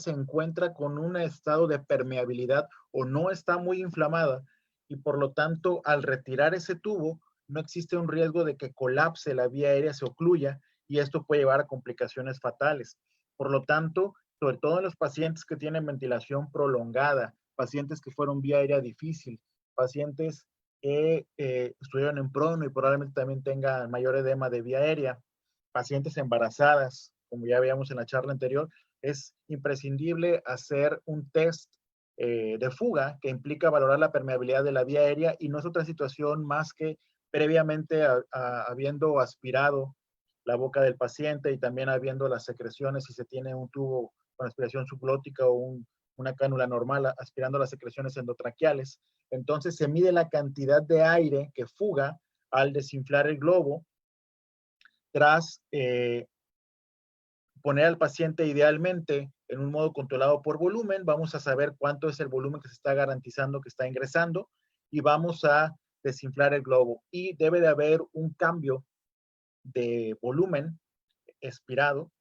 se encuentra con un estado de permeabilidad o no está muy inflamada y por lo tanto al retirar ese tubo no existe un riesgo de que colapse la vía aérea, se ocluya y esto puede llevar a complicaciones fatales. Por lo tanto, sobre todo en los pacientes que tienen ventilación prolongada, pacientes que fueron vía aérea difícil, pacientes que estuvieron en prono y probablemente también tengan mayor edema de vía aérea, pacientes embarazadas, como ya veíamos en la charla anterior, es imprescindible hacer un test de fuga que implica valorar la permeabilidad de la vía aérea y no es otra situación más que previamente habiendo aspirado la boca del paciente y también habiendo las secreciones, si se tiene un tubo con aspiración subglótica o una cánula normal aspirando las secreciones endotraqueales. Entonces se mide la cantidad de aire que fuga al desinflar el globo tras poner al paciente idealmente en un modo controlado por volumen. Vamos a saber cuánto es el volumen que se está garantizando que está ingresando y vamos a desinflar el globo. Y debe de haber un cambio de volumen expirado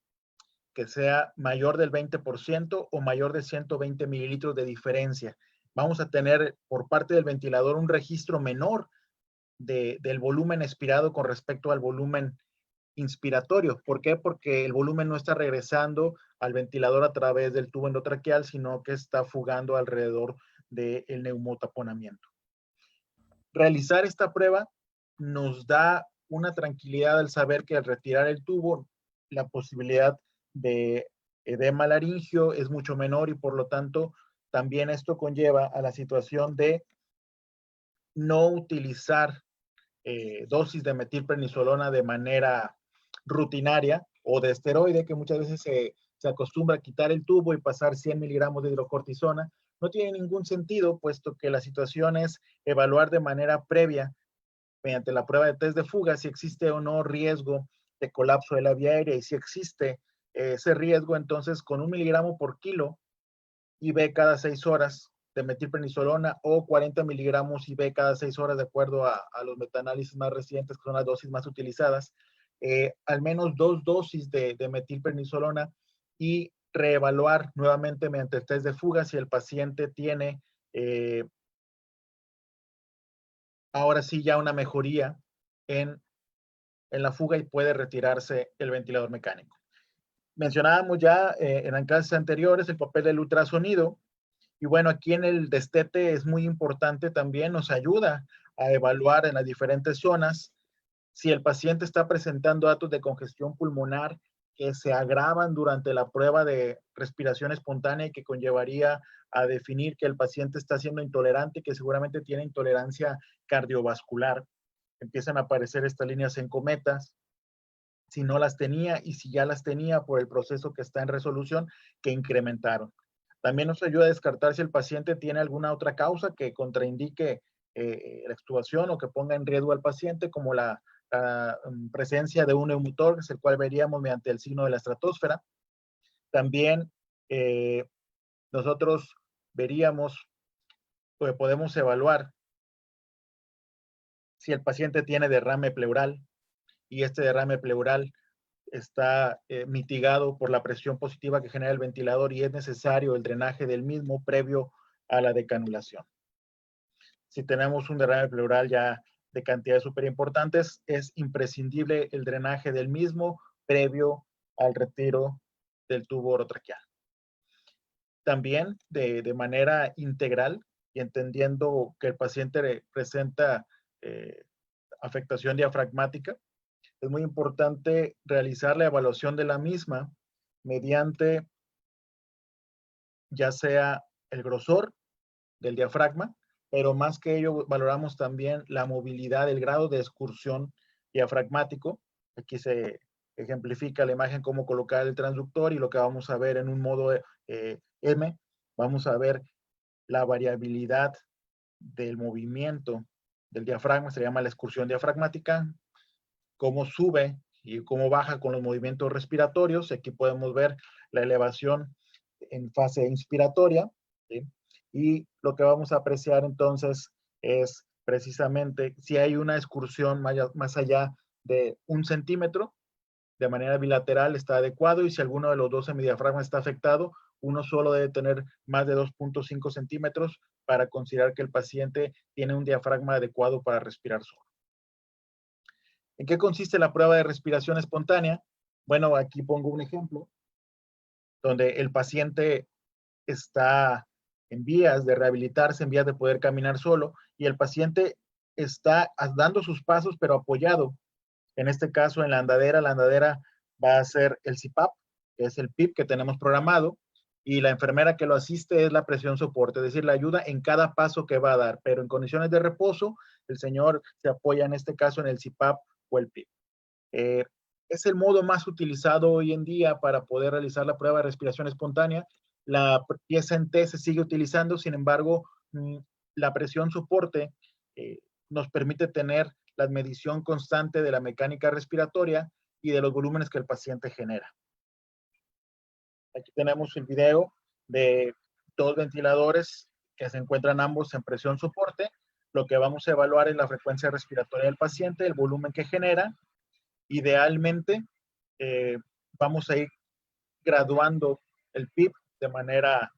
que sea mayor del 20% o mayor de 120 mililitros de diferencia. Vamos a tener por parte del ventilador un registro menor del volumen expirado con respecto al volumen inspiratorio. ¿Por qué? Porque el volumen no está regresando al ventilador a través del tubo endotraqueal, sino que está fugando alrededor del neumotaponamiento. Realizar esta prueba nos da una tranquilidad al saber que al retirar el tubo, la posibilidad de edema laringio es mucho menor y por lo tanto también esto conlleva a la situación de no utilizar dosis de metilprednisolona de manera rutinaria o de esteroide, que muchas veces se acostumbra a quitar el tubo y pasar 100 miligramos de hidrocortisona. No tiene ningún sentido, puesto que la situación es evaluar de manera previa, mediante la prueba de test de fuga, si existe o no riesgo de colapso de la vía aérea y si existe ese riesgo, entonces con 1 miligramo por kilo IV cada 6 horas de metilprednisolona o 40 miligramos IV cada 6 horas, de acuerdo a los metaanálisis más recientes, que son las dosis más utilizadas, al menos 2 dosis de metilprednisolona y reevaluar nuevamente mediante el test de fuga si el paciente tiene ahora sí ya una mejoría en, en la fuga y puede retirarse el ventilador mecánico. Mencionábamos ya en clases anteriores el papel del ultrasonido. Y bueno, aquí en el destete es muy importante también, nos ayuda a evaluar en las diferentes zonas si el paciente está presentando datos de congestión pulmonar que se agravan durante la prueba de respiración espontánea y que conllevaría a definir que el paciente está siendo intolerante y que seguramente tiene intolerancia cardiovascular. Empiezan a aparecer estas líneas en cometas, si no las tenía y si ya las tenía por el proceso que está en resolución, que incrementaron. También nos ayuda a descartar si el paciente tiene alguna otra causa que contraindique la extubación o que ponga en riesgo al paciente, como la presencia de un neumotórax, el cual veríamos mediante el signo de la estratosfera. También nosotros veríamos, pues podemos evaluar si el paciente tiene derrame pleural y este derrame pleural está mitigado por la presión positiva que genera el ventilador y es necesario el drenaje del mismo previo a la decanulación. Si tenemos un derrame pleural ya de cantidades súper importantes, es imprescindible el drenaje del mismo previo al retiro del tubo orotraqueal. También de manera integral y entendiendo que el paciente presenta afectación diafragmática, es muy importante realizar la evaluación de la misma mediante ya sea el grosor del diafragma, pero más que ello valoramos también la movilidad, el grado de excursión diafragmático. Aquí se ejemplifica la imagen cómo colocar el transductor y lo que vamos a ver en un modo M, vamos a ver la variabilidad del movimiento del diafragma, se llama la excursión diafragmática, cómo sube y cómo baja con los movimientos respiratorios. Aquí podemos ver la elevación en fase inspiratoria, ¿sí? Y lo que vamos a apreciar entonces es precisamente si hay una excursión más allá de 1 centímetro, de manera bilateral está adecuado, y si alguno de los dos semidiafragmas está afectado, uno solo debe tener más de 2.5 centímetros para considerar que el paciente tiene un diafragma adecuado para respirar solo. ¿En qué consiste la prueba de respiración espontánea? Bueno, aquí pongo un ejemplo donde el paciente está en vías de rehabilitarse, en vías de poder caminar solo, y el paciente está dando sus pasos, pero apoyado. En este caso, en la andadera va a ser el CPAP, que es el PIP que tenemos programado, y la enfermera que lo asiste es la presión soporte, es decir, la ayuda en cada paso que va a dar, pero en condiciones de reposo, el señor se apoya en este caso en el CPAP o el PIP. Eh, es el modo más utilizado hoy en día para poder realizar la prueba de respiración espontánea. La pieza en T se sigue utilizando, sin embargo, la presión soporte nos permite tener la medición constante de la mecánica respiratoria y de los volúmenes que el paciente genera. Aquí tenemos el video de dos ventiladores que se encuentran ambos en presión soporte. Lo que vamos a evaluar es la frecuencia respiratoria del paciente, el volumen que genera. Idealmente, vamos a ir graduando el PIB de manera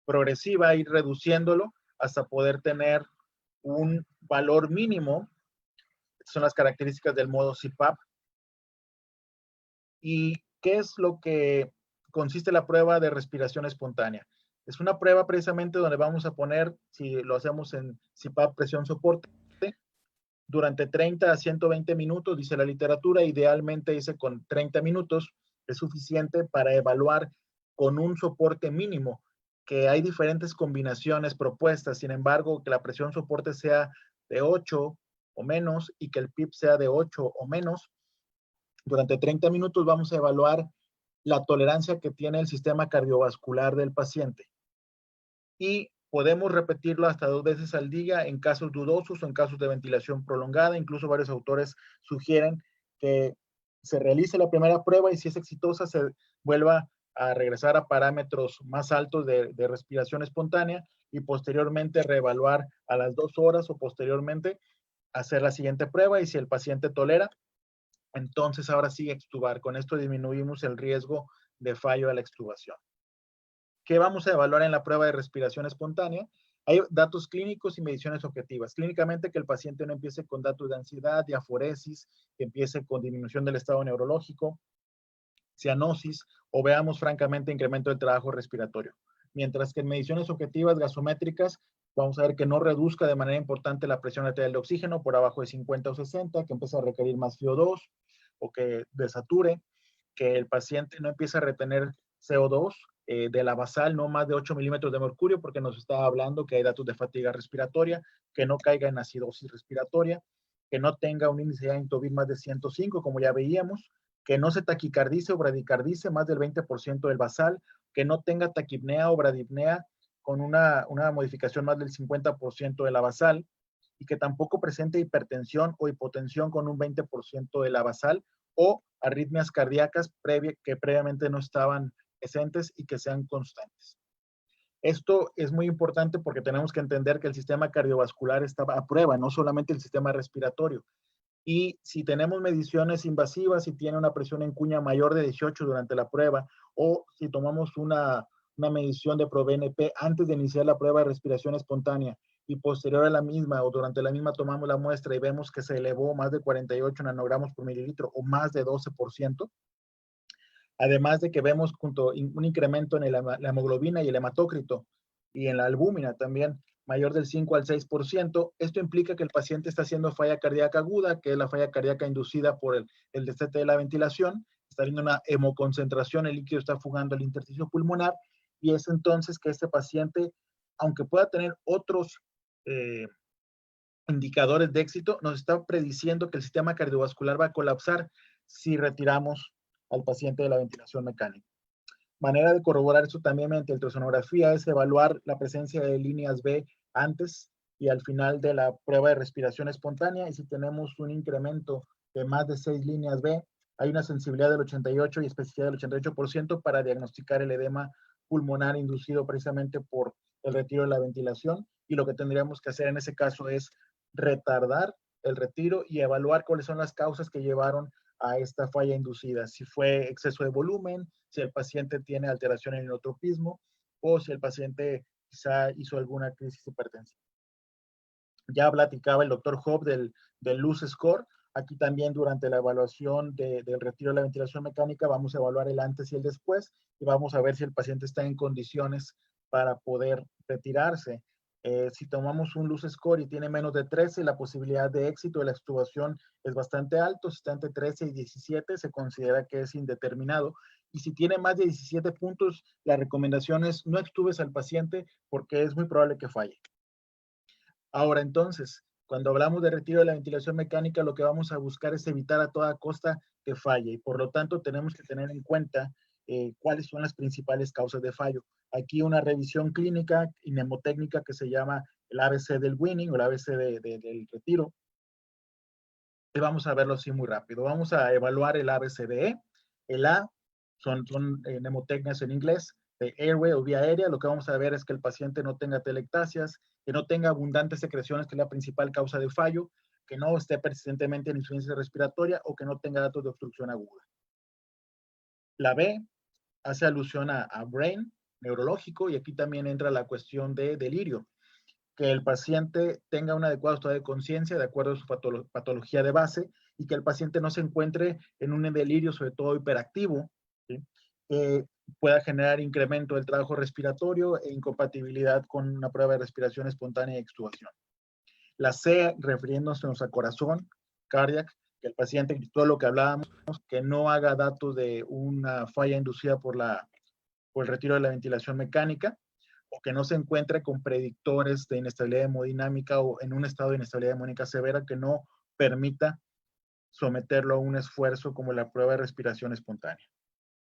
progresiva, ir reduciéndolo hasta poder tener un valor mínimo. Estas son las características del modo CPAP. ¿Y qué es lo que consiste la prueba de respiración espontánea? Es una prueba precisamente donde vamos a poner, si lo hacemos en CPAP presión soporte, durante 30 a 120 minutos, dice la literatura, idealmente dice con 30 minutos es suficiente para evaluar con un soporte mínimo, que hay diferentes combinaciones propuestas, sin embargo, que la presión soporte sea de 8 o menos y que el PIP sea de 8 o menos. Durante 30 minutos vamos a evaluar la tolerancia que tiene el sistema cardiovascular del paciente. Y podemos repetirlo hasta 2 veces al día en casos dudosos o en casos de ventilación prolongada. Incluso varios autores sugieren que se realice la primera prueba y si es exitosa se vuelva a regresar a parámetros más altos de respiración espontánea y posteriormente reevaluar a las 2 horas o posteriormente hacer la siguiente prueba y si el paciente tolera, entonces ahora sí extubar. Con esto disminuimos el riesgo de fallo de la extubación. ¿Qué vamos a evaluar en la prueba de respiración espontánea? Hay datos clínicos y mediciones objetivas. Clínicamente, que el paciente no empiece con datos de ansiedad, diaforesis, que empiece con disminución del estado neurológico, cianosis, o veamos francamente incremento del trabajo respiratorio. Mientras que en mediciones objetivas gasométricas, vamos a ver que no reduzca de manera importante la presión arterial de oxígeno por abajo de 50 o 60, que empiece a requerir más CO2 o que desature, que el paciente no empiece a retener CO2 de la basal, no más de 8 milímetros de mercurio, porque nos está hablando que hay datos de fatiga respiratoria, que no caiga en acidosis respiratoria, que no tenga un índice de Intobit más de 105, como ya veíamos, que no se taquicardice o bradicardice más del 20% del basal, que no tenga taquipnea o bradipnea con una modificación más del 50% de la basal, y que tampoco presente hipertensión o hipotensión con un 20% de la basal, o arritmias cardíacas que previamente no estaban presentes y que sean constantes. Esto es muy importante porque tenemos que entender que el sistema cardiovascular está a prueba, no solamente el sistema respiratorio. Y si tenemos mediciones invasivas, si tiene una presión en cuña mayor de 18 durante la prueba, o si tomamos una medición de ProBNP antes de iniciar la prueba de respiración espontánea y posterior a la misma o durante la misma tomamos la muestra y vemos que se elevó más de 48 nanogramos por mililitro o más de 12%, además de que vemos junto un incremento en la hemoglobina y el hematócrito y en la albúmina también mayor del 5 al 6%, esto implica que el paciente está haciendo falla cardíaca aguda, que es la falla cardíaca inducida por el destete de la ventilación, está habiendo una hemoconcentración, el líquido está fugando al intersticio pulmonar, y es entonces que este paciente, aunque pueda tener otros indicadores de éxito, nos está prediciendo que el sistema cardiovascular va a colapsar si retiramos al paciente de la ventilación mecánica. Manera de corroborar eso también mediante ultrasonografía es evaluar la presencia de líneas B antes y al final de la prueba de respiración espontánea, y si tenemos un incremento de más de 6 líneas B, hay una sensibilidad del 88 y especificidad del 88% para diagnosticar el edema pulmonar inducido precisamente por el retiro de la ventilación, y lo que tendríamos que hacer en ese caso es retardar el retiro y evaluar cuáles son las causas que llevaron a esta falla inducida, si fue exceso de volumen, si el paciente tiene alteración en el inotropismo o si el paciente quizá hizo alguna crisis hipertensiva. Ya platicaba el doctor Hobb del Luz Score. Aquí también durante la evaluación del retiro de la ventilación mecánica vamos a evaluar el antes y el después y vamos a ver si el paciente está en condiciones para poder retirarse. Si tomamos un Luz Score y tiene menos de 13, la posibilidad de éxito de la extubación es bastante alto. Si está entre 13 y 17, se considera que es indeterminado. Y si tiene más de 17 puntos, la recomendación es no extubes al paciente porque es muy probable que falle. Ahora, entonces, cuando hablamos de retiro de la ventilación mecánica, lo que vamos a buscar es evitar a toda costa que falle y por lo tanto tenemos que tener en cuenta cuáles son las principales causas de fallo. Aquí una revisión clínica y mnemotécnica que se llama el ABC del winning o el ABC del retiro. Y vamos a verlo así muy rápido. Vamos a evaluar el ABCDE. El A son mnemotecnias en inglés, de airway o vía aérea. Lo que vamos a ver es que el paciente no tenga telectasias, que no tenga abundantes secreciones, que es la principal causa de fallo, que no esté persistentemente en insuficiencia respiratoria o que no tenga datos de obstrucción aguda. La B hace alusión a brain, neurológico, y aquí también entra la cuestión de delirio, que el paciente tenga un adecuado estado de conciencia de acuerdo a su patología de base y que el paciente no se encuentre en un delirio, sobre todo hiperactivo, ¿sí? Pueda generar incremento del trabajo respiratorio e incompatibilidad con una prueba de respiración espontánea y extubación. La C, refiriéndonos a corazón, cardiac, que el paciente, todo lo que hablábamos, que no haga datos de una falla inducida por el retiro de la ventilación mecánica, o que no se encuentre con predictores de inestabilidad hemodinámica o en un estado de inestabilidad hemodinámica severa que no permita someterlo a un esfuerzo como la prueba de respiración espontánea.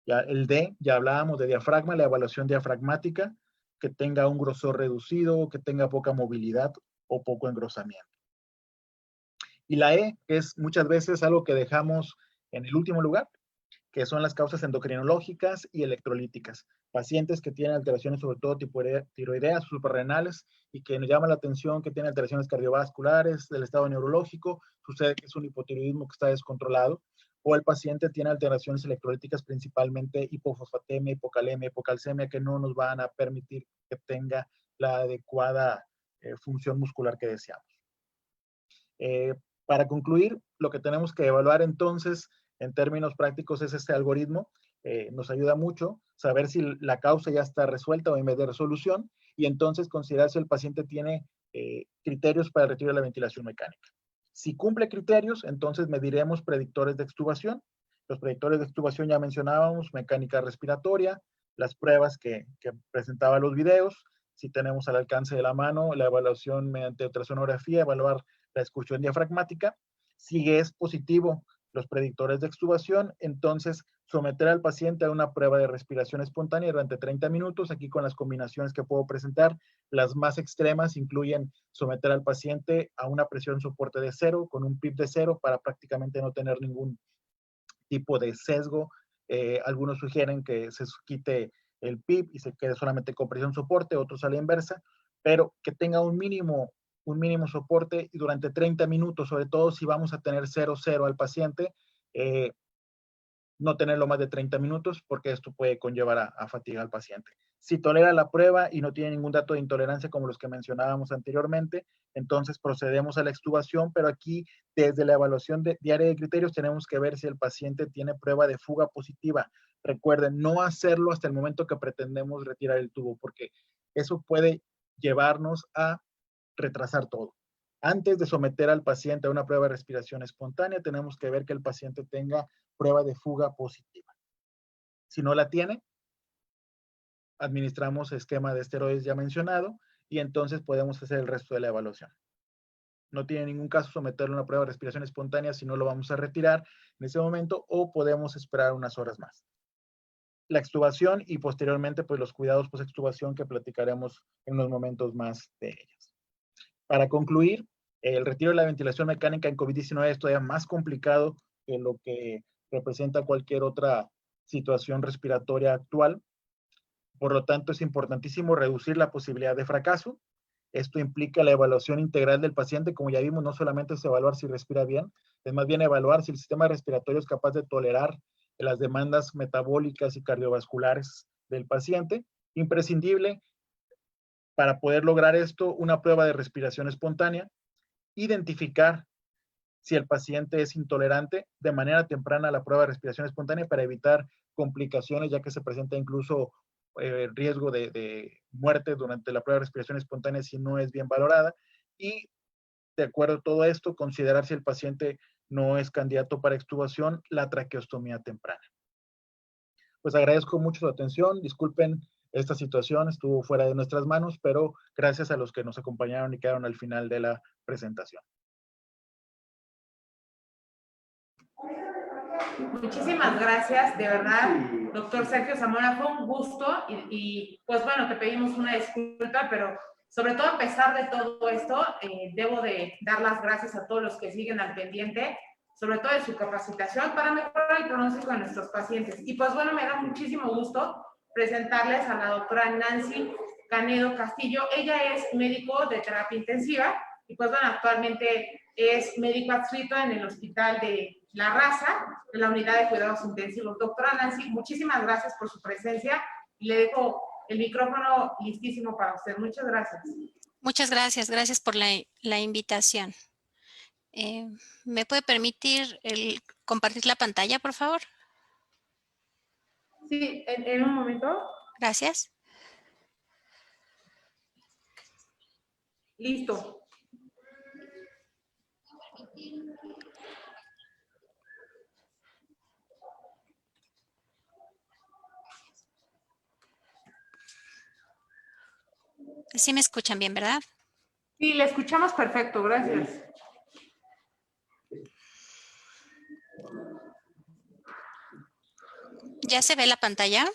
Ya el D, ya hablábamos de diafragma, la evaluación diafragmática, que tenga un grosor reducido, que tenga poca movilidad o poco engrosamiento. Y la E, que es muchas veces algo que dejamos en el último lugar, que son las causas endocrinológicas y electrolíticas. Pacientes que tienen alteraciones, sobre todo tiroideas, suprarrenales, y que nos llama la atención que tienen alteraciones cardiovasculares, del estado neurológico, sucede que es un hipotiroidismo que está descontrolado, o el paciente tiene alteraciones electrolíticas, principalmente hipofosfatemia, hipocalemia, hipocalcemia, que no nos van a permitir que tenga la adecuada función muscular que deseamos. Para concluir, lo que tenemos que evaluar entonces en términos prácticos es este algoritmo. Nos ayuda mucho saber si la causa ya está resuelta o en vez de resolución y entonces considerar si el paciente tiene criterios para el retiro de la ventilación mecánica. Si cumple criterios, entonces mediremos predictores de extubación. Los predictores de extubación ya mencionábamos, mecánica respiratoria, las pruebas que presentaba los videos, si tenemos al alcance de la mano, la evaluación mediante ultrasonografía, evaluar la excursión diafragmática. Si es positivo los predictores de extubación, entonces someter al paciente a una prueba de respiración espontánea durante 30 minutos, aquí con las combinaciones que puedo presentar. Las más extremas incluyen someter al paciente a una presión soporte de 0, con un PIB de 0, para prácticamente no tener ningún tipo de sesgo. Algunos sugieren que se quite el PIB y se quede solamente con presión soporte, otros a la inversa, pero que tenga un mínimo soporte y durante 30 minutos, sobre todo si vamos a tener 0-0 al paciente, no tenerlo más de 30 minutos porque esto puede conllevar a fatiga al paciente. Si tolera la prueba y no tiene ningún dato de intolerancia como los que mencionábamos anteriormente, entonces procedemos a la extubación, pero aquí desde la evaluación diaria de criterios tenemos que ver si el paciente tiene prueba de fuga positiva. Recuerden, no hacerlo hasta el momento que pretendemos retirar el tubo porque eso puede llevarnos a retrasar todo. Antes de someter al paciente a una prueba de respiración espontánea, tenemos que ver que el paciente tenga prueba de fuga positiva. Si no la tiene, administramos esquema de esteroides ya mencionado y entonces podemos hacer el resto de la evaluación. No tiene ningún caso someterlo a una prueba de respiración espontánea si no lo vamos a retirar en ese momento o podemos esperar unas horas más. La extubación y posteriormente pues los cuidados post-extubación que platicaremos en unos momentos más de ellas. Para concluir, el retiro de la ventilación mecánica en COVID-19 es todavía más complicado que lo que representa cualquier otra situación respiratoria actual. Por lo tanto, es importantísimo reducir la posibilidad de fracaso. Esto implica la evaluación integral del paciente, como ya vimos, no solamente es evaluar si respira bien, es más bien evaluar si el sistema respiratorio es capaz de tolerar las demandas metabólicas y cardiovasculares del paciente. Imprescindible para poder lograr esto, una prueba de respiración espontánea, identificar si el paciente es intolerante de manera temprana a la prueba de respiración espontánea para evitar complicaciones, ya que se presenta incluso riesgo de muerte durante la prueba de respiración espontánea si no es bien valorada. Y de acuerdo a todo esto, considerar si el paciente no es candidato para extubación, la traqueostomía temprana. Pues agradezco mucho su atención. Disculpen esta situación, estuvo fuera de nuestras manos, pero gracias a los que nos acompañaron y quedaron al final de la presentación. Muchísimas gracias, de verdad, doctor Sergio Zamora, fue un gusto pues bueno, te pedimos una disculpa, pero sobre todo a pesar de todo esto, debo de dar las gracias a todos los que siguen al pendiente, sobre todo de su capacitación para mejorar el pronóstico de nuestros pacientes. Y pues bueno, me da muchísimo gusto presentarles a la doctora Nancy Canedo Castillo. Ella es médico de terapia intensiva y pues bueno, actualmente es médico adscrito en el Hospital de La Raza, de la Unidad de Cuidados Intensivos. Doctora Nancy, muchísimas gracias por su presencia y le dejo el micrófono listísimo para usted. Muchas gracias. Muchas gracias, gracias por la invitación. ¿Me puede permitir compartir la pantalla, por favor? Sí, en un momento. Gracias. Listo. Sí me escuchan bien, ¿verdad? Sí, le escuchamos perfecto, gracias. ¿Ya se ve la pantalla?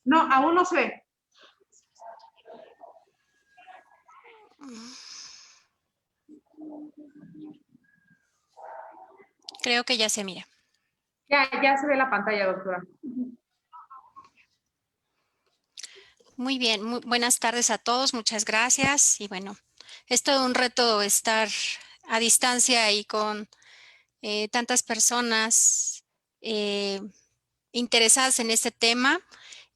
No, aún no se ve. Creo que ya se mira. Ya se ve la pantalla, doctora. Muy bien, buenas tardes a todos, muchas gracias. Y bueno, es todo un reto estar a distancia y con tantas personas interesadas en este tema.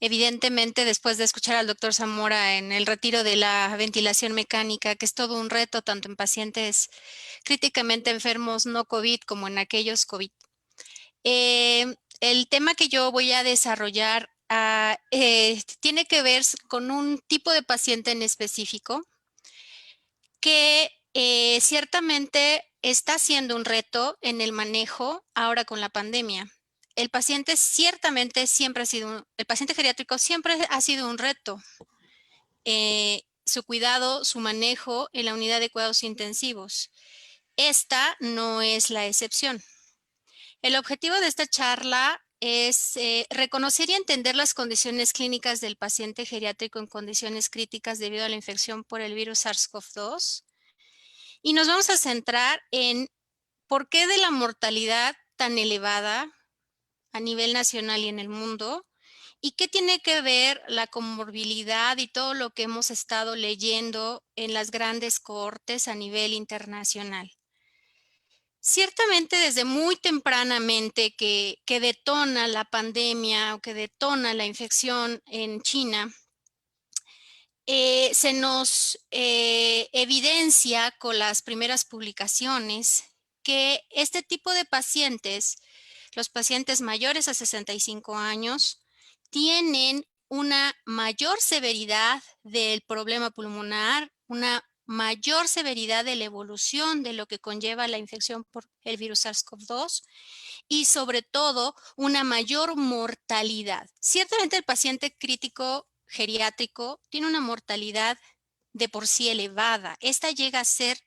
Evidentemente, después de escuchar al doctor Zamora en el retiro de la ventilación mecánica, que es todo un reto tanto en pacientes críticamente enfermos no COVID como en aquellos COVID. El tema que yo voy a desarrollar tiene que ver con un tipo de paciente en específico que ciertamente está siendo un reto en el manejo ahora con la pandemia. El paciente ciertamente siempre ha sido, el paciente geriátrico siempre ha sido un reto. Su cuidado, su manejo en la unidad de cuidados intensivos. Esta no es la excepción. El objetivo de esta charla es reconocer y entender las condiciones clínicas del paciente geriátrico en condiciones críticas debido a la infección por el virus SARS-CoV-2. Y nos vamos a centrar en por qué de la mortalidad tan elevada a nivel nacional y en el mundo, y qué tiene que ver la comorbilidad y todo lo que hemos estado leyendo en las grandes cohortes a nivel internacional. Ciertamente desde muy tempranamente que detona la pandemia o que detona la infección en China, se nos evidencia con las primeras publicaciones que este tipo de pacientes, los pacientes mayores a 65 años, tienen una mayor severidad del problema pulmonar, una mayor severidad de la evolución de lo que conlleva la infección por el virus SARS-CoV-2 y sobre todo una mayor mortalidad. Ciertamente el paciente crítico geriátrico tiene una mortalidad de por sí elevada. Esta llega a ser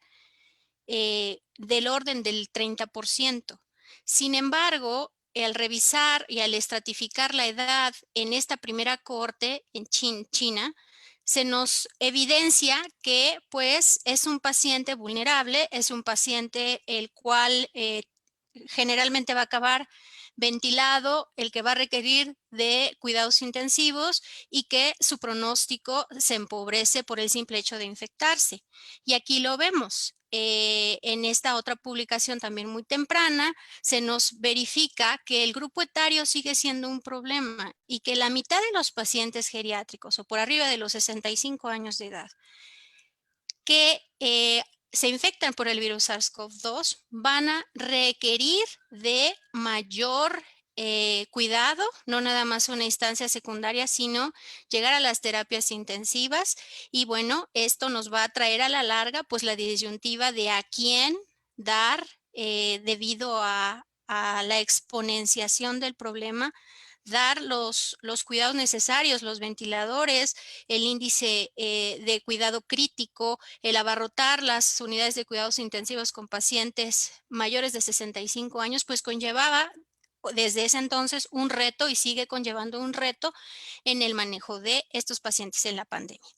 del orden del 30%. Sin embargo, al revisar y al estratificar la edad en esta primera cohorte en China, se nos evidencia que pues es un paciente vulnerable, es un paciente el cual generalmente va a acabar ventilado, el que va a requerir de cuidados intensivos y que su pronóstico se empobrece por el simple hecho de infectarse. Y aquí lo vemos. En esta otra publicación también muy temprana, se nos verifica que el grupo etario sigue siendo un problema y que la mitad de los pacientes geriátricos o por arriba de los 65 años de edad que se infectan por el virus SARS-CoV-2 van a requerir de mayor cuidado, no nada más una instancia secundaria, sino llegar a las terapias intensivas. Y bueno, esto nos va a traer a la larga pues la disyuntiva de a quién dar debido a la exponenciación del problema, dar los cuidados necesarios, los ventiladores, el índice de cuidado crítico, el abarrotar las unidades de cuidados intensivos con pacientes mayores de 65 años, pues conllevaba desde ese entonces un reto y sigue conllevando un reto en el manejo de estos pacientes en la pandemia.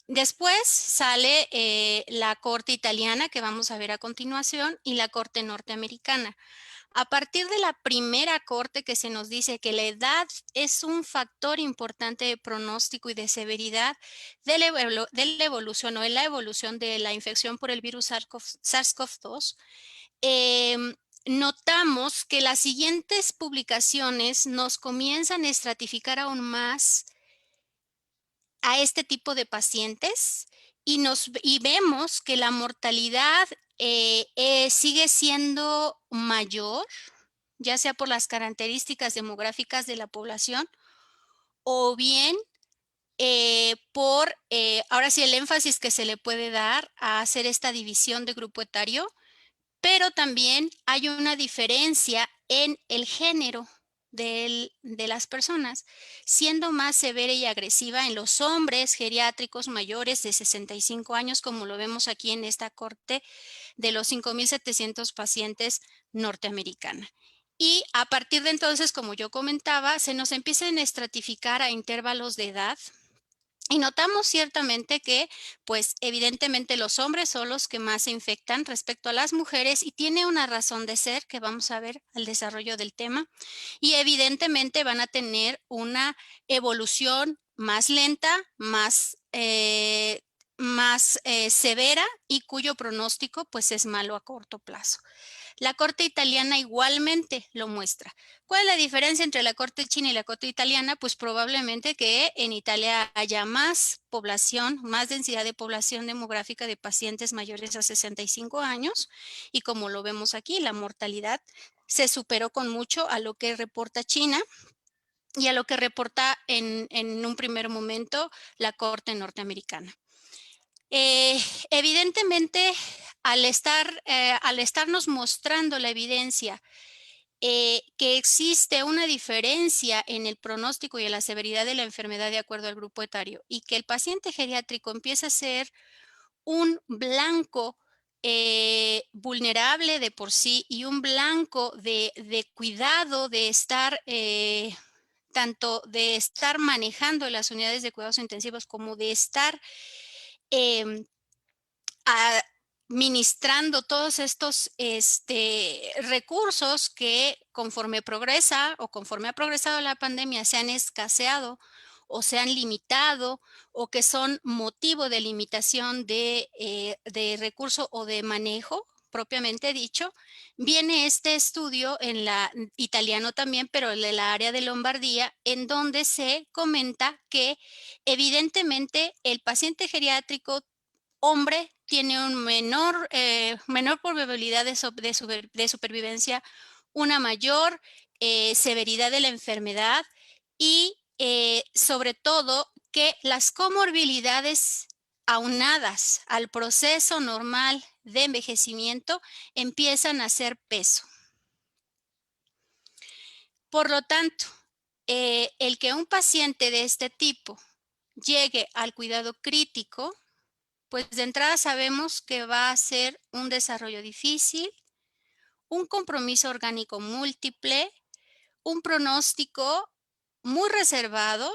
Después sale la corte italiana, que vamos a ver a continuación, y la corte norteamericana. A partir de la primera corte que se nos dice que la edad es un factor importante de pronóstico y de severidad de la evolución o en la evolución de la infección por el virus SARS-CoV-2, notamos que las siguientes publicaciones nos comienzan a estratificar aún más a este tipo de pacientes y vemos que la mortalidad sigue siendo mayor, ya sea por las características demográficas de la población o bien ahora sí, el énfasis que se le puede dar a hacer esta división de grupo etario, pero también hay una diferencia en el género de las personas, siendo más severa y agresiva en los hombres geriátricos mayores de 65 años, como lo vemos aquí en esta corte de los 5,700 pacientes norteamericana. Y a partir de entonces, como yo comentaba, se nos empiezan a estratificar a intervalos de edad. Y notamos ciertamente que, pues evidentemente los hombres son los que más se infectan respecto a las mujeres y tiene una razón de ser que vamos a ver al desarrollo del tema. Y evidentemente van a tener una evolución más lenta, más severa y cuyo pronóstico pues es malo a corto plazo. La corte italiana igualmente lo muestra. ¿Cuál es la diferencia entre la corte china y la corte italiana? Pues probablemente que en Italia haya más población, más densidad de población demográfica de pacientes mayores a 65 años y como lo vemos aquí, la mortalidad se superó con mucho a lo que reporta China y a lo que reporta en un primer momento la corte norteamericana. Evidentemente, al estarnos mostrando la evidencia que existe una diferencia en el pronóstico y en la severidad de la enfermedad de acuerdo al grupo etario y que el paciente geriátrico empieza a ser un blanco vulnerable de por sí y un blanco de cuidado de estar tanto de estar manejando las unidades de cuidados intensivos como de estar em, administrando todos estos recursos que conforme progresa o conforme ha progresado la pandemia se han escaseado o se han limitado o que son motivo de limitación de recurso o de manejo propiamente dicho, viene este estudio en la italiano también, pero de la área de Lombardía, en donde se comenta que evidentemente el paciente geriátrico hombre tiene un menor probabilidad de supervivencia, una mayor severidad de la enfermedad y sobre todo que las comorbilidades aunadas al proceso normal de envejecimiento empiezan a hacer peso. Por lo tanto, el que un paciente de este tipo llegue al cuidado crítico, pues de entrada sabemos que va a ser un desarrollo difícil, un compromiso orgánico múltiple, un pronóstico muy reservado.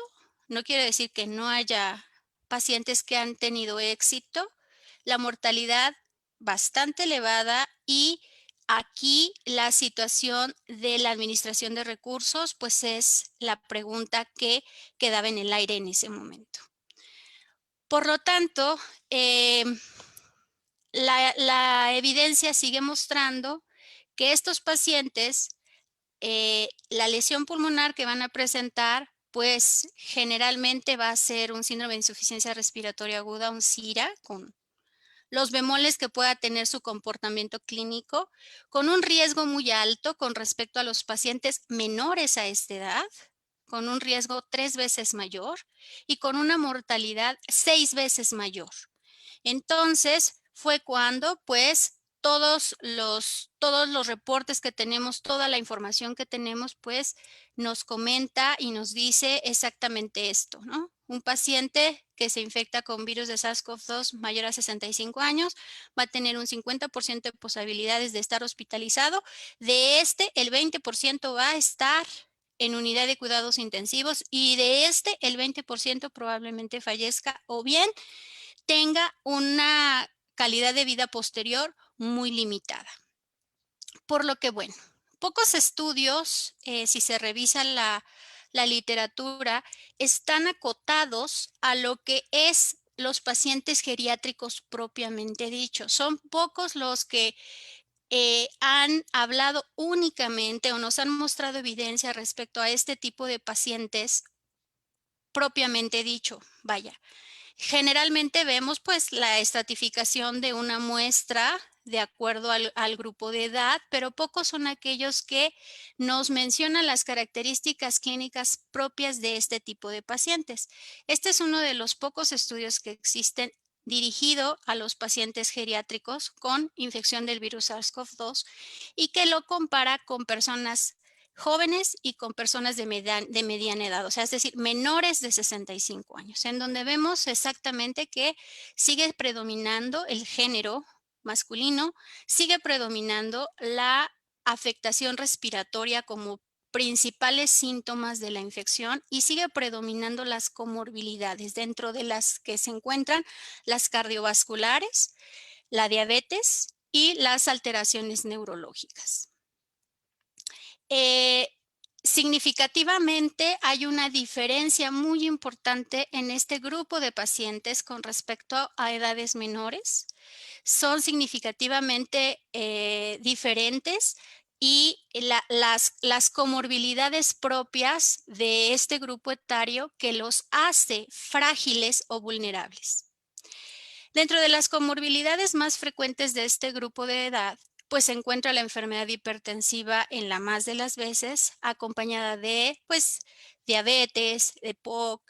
No quiere decir que no haya pacientes que han tenido éxito, la mortalidad bastante elevada y aquí la situación de la administración de recursos, pues es la pregunta que quedaba en el aire en ese momento. Por lo tanto, la evidencia sigue mostrando que estos pacientes, la lesión pulmonar que van a presentar, pues generalmente va a ser un síndrome de insuficiencia respiratoria aguda, un SIRA, con los bemoles que pueda tener su comportamiento clínico, con un riesgo muy alto con respecto a los pacientes menores a esta edad, con un riesgo 3 veces mayor y con una mortalidad 6 veces mayor. Entonces, fue cuando, pues, todos los reportes que tenemos, toda la información que tenemos, pues, nos comenta y nos dice exactamente esto, ¿no? Un paciente que se infecta con virus de SARS-CoV-2 mayor a 65 años va a tener un 50% de posibilidades de estar hospitalizado. De este, el 20% va a estar en unidad de cuidados intensivos y de este, el 20% probablemente fallezca o bien tenga una calidad de vida posterior muy limitada. Por lo que, bueno, pocos estudios, si se revisa la literatura, están acotados a lo que es los pacientes geriátricos propiamente dichos. Son pocos los que han hablado únicamente o nos han mostrado evidencia respecto a este tipo de pacientes propiamente dicho, vaya. Generalmente vemos pues la estratificación de una muestra de acuerdo al grupo de edad, pero pocos son aquellos que nos mencionan las características clínicas propias de este tipo de pacientes. Este es uno de los pocos estudios que existen dirigido a los pacientes geriátricos con infección del virus SARS-CoV-2 y que lo compara con personas jóvenes y con personas de mediana edad, o sea, es decir, menores de 65 años, en donde vemos exactamente que sigue predominando el género masculino, sigue predominando la afectación respiratoria como principales síntomas de la infección y sigue predominando las comorbilidades, dentro de las que se encuentran las cardiovasculares, la diabetes y las alteraciones neurológicas. Significativamente hay una diferencia muy importante en este grupo de pacientes con respecto a edades menores. Son significativamente diferentes y las comorbilidades propias de este grupo etario que los hace frágiles o vulnerables. Dentro de las comorbilidades más frecuentes de este grupo de edad, pues se encuentra la enfermedad hipertensiva en la más de las veces, acompañada de, pues, diabetes, EPOC,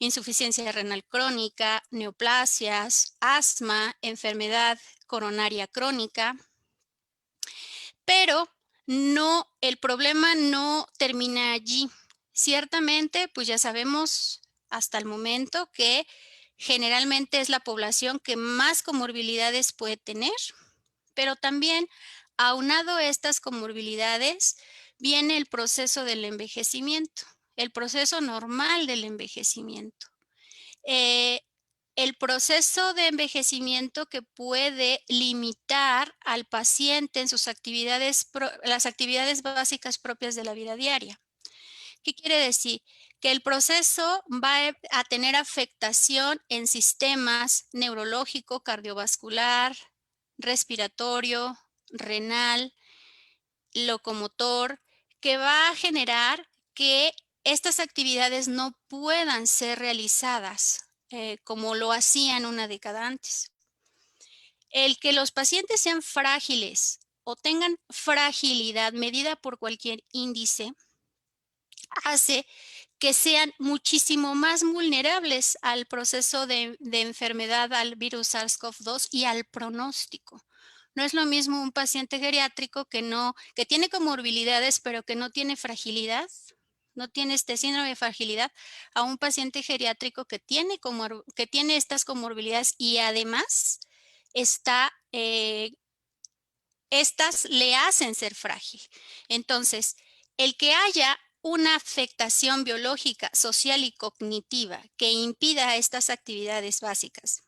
insuficiencia renal crónica, neoplasias, asma, enfermedad coronaria crónica. Pero no, el problema no termina allí. Ciertamente, pues ya sabemos hasta el momento que generalmente es la población que más comorbilidades puede tener, pero también aunado a estas comorbilidades viene el proceso del envejecimiento, el proceso normal del envejecimiento. El proceso de envejecimiento que puede limitar al paciente en sus actividades, las actividades básicas propias de la vida diaria. ¿Qué quiere decir? Que el proceso va a tener afectación en sistemas neurológico, cardiovascular, respiratorio, renal, locomotor, que va a generar que estas actividades no puedan ser realizadas como lo hacían una década antes. El que los pacientes sean frágiles o tengan fragilidad medida por cualquier índice hace que sean muchísimo más vulnerables al proceso de enfermedad al virus SARS-CoV-2 y al pronóstico. No es lo mismo un paciente geriátrico que tiene comorbilidades, pero que no tiene fragilidad, no tiene este síndrome de fragilidad, a un paciente geriátrico que tiene estas comorbilidades y además estas le hacen ser frágil. Entonces, el que haya una afectación biológica, social y cognitiva que impida estas actividades básicas,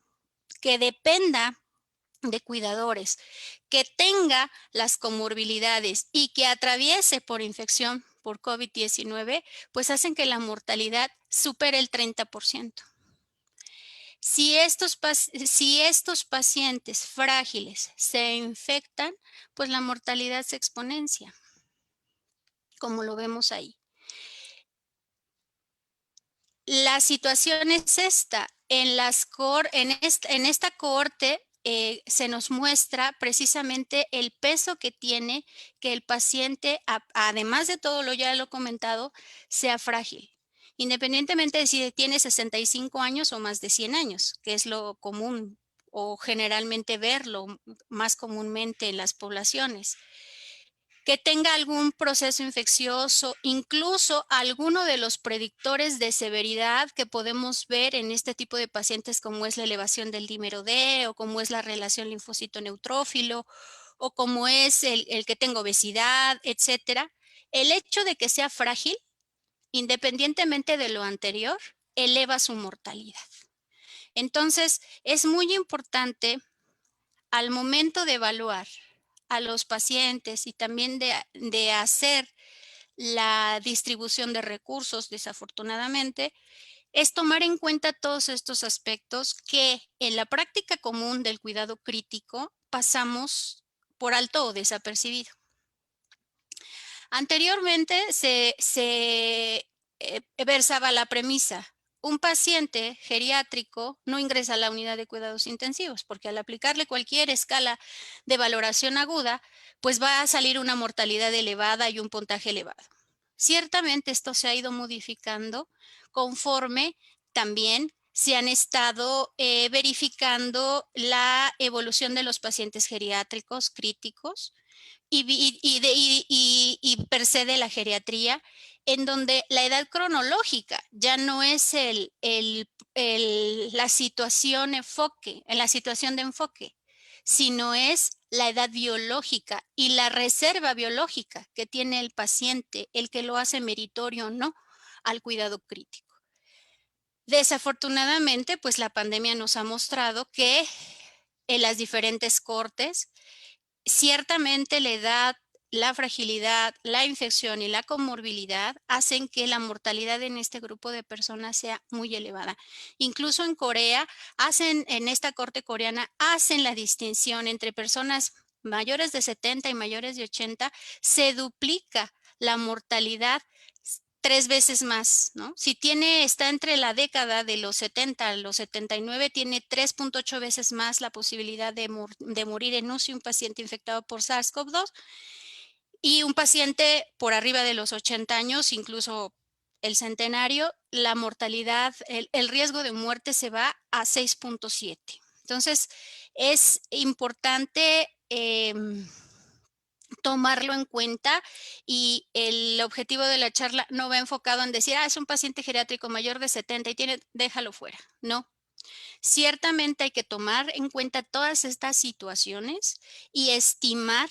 que dependa de cuidadores que tenga las comorbilidades y que atraviese por infección por COVID-19, pues hacen que la mortalidad supere el 30%. Si estos pacientes frágiles se infectan, pues la mortalidad se exponencia, como lo vemos ahí. La situación es esta. En esta cohorte se nos muestra precisamente el peso que tiene que el paciente, además de todo lo ya lo comentado, sea frágil. Independientemente de si tiene 65 años o más de 100 años, que es lo común o generalmente verlo más comúnmente en las poblaciones. Que tenga algún proceso infeccioso, incluso alguno de los predictores de severidad que podemos ver en este tipo de pacientes, como es la elevación del dímero D, o como es la relación linfocito-neutrófilo, o como es el que tenga obesidad, etcétera. El hecho de que sea frágil, independientemente de lo anterior, eleva su mortalidad. Entonces, es muy importante al momento de evaluar a los pacientes y también de hacer la distribución de recursos, desafortunadamente, es tomar en cuenta todos estos aspectos que en la práctica común del cuidado crítico pasamos por alto o desapercibido. Anteriormente se versaba la premisa: un paciente geriátrico no ingresa a la unidad de cuidados intensivos, porque al aplicarle cualquier escala de valoración aguda, pues va a salir una mortalidad elevada y un puntaje elevado. Ciertamente esto se ha ido modificando conforme también se han estado verificando la evolución de los pacientes geriátricos críticos y per se de la geriatría, en donde la edad cronológica ya no es la situación de enfoque, sino es la edad biológica y la reserva biológica que tiene el paciente, el que lo hace meritorio o no al cuidado crítico. Desafortunadamente, pues la pandemia nos ha mostrado que en las diferentes cortes, ciertamente la edad, la fragilidad, la infección y la comorbilidad hacen que la mortalidad en este grupo de personas sea muy elevada. Incluso en Corea, en esta corte coreana, hacen la distinción entre personas mayores de 70 y mayores de 80, se duplica la mortalidad 3 veces más, ¿no? Si está entre la década de los 70 a los 79, tiene 3.8 veces más la posibilidad de morir en UCI un paciente infectado por SARS-CoV-2, y un paciente por arriba de los 80 años, incluso el centenario, la mortalidad, el riesgo de muerte se va a 6.7. Entonces, es importante tomarlo en cuenta, y el objetivo de la charla no va enfocado en decir, es un paciente geriátrico mayor de 70 y déjalo fuera. No. Ciertamente hay que tomar en cuenta todas estas situaciones y estimar,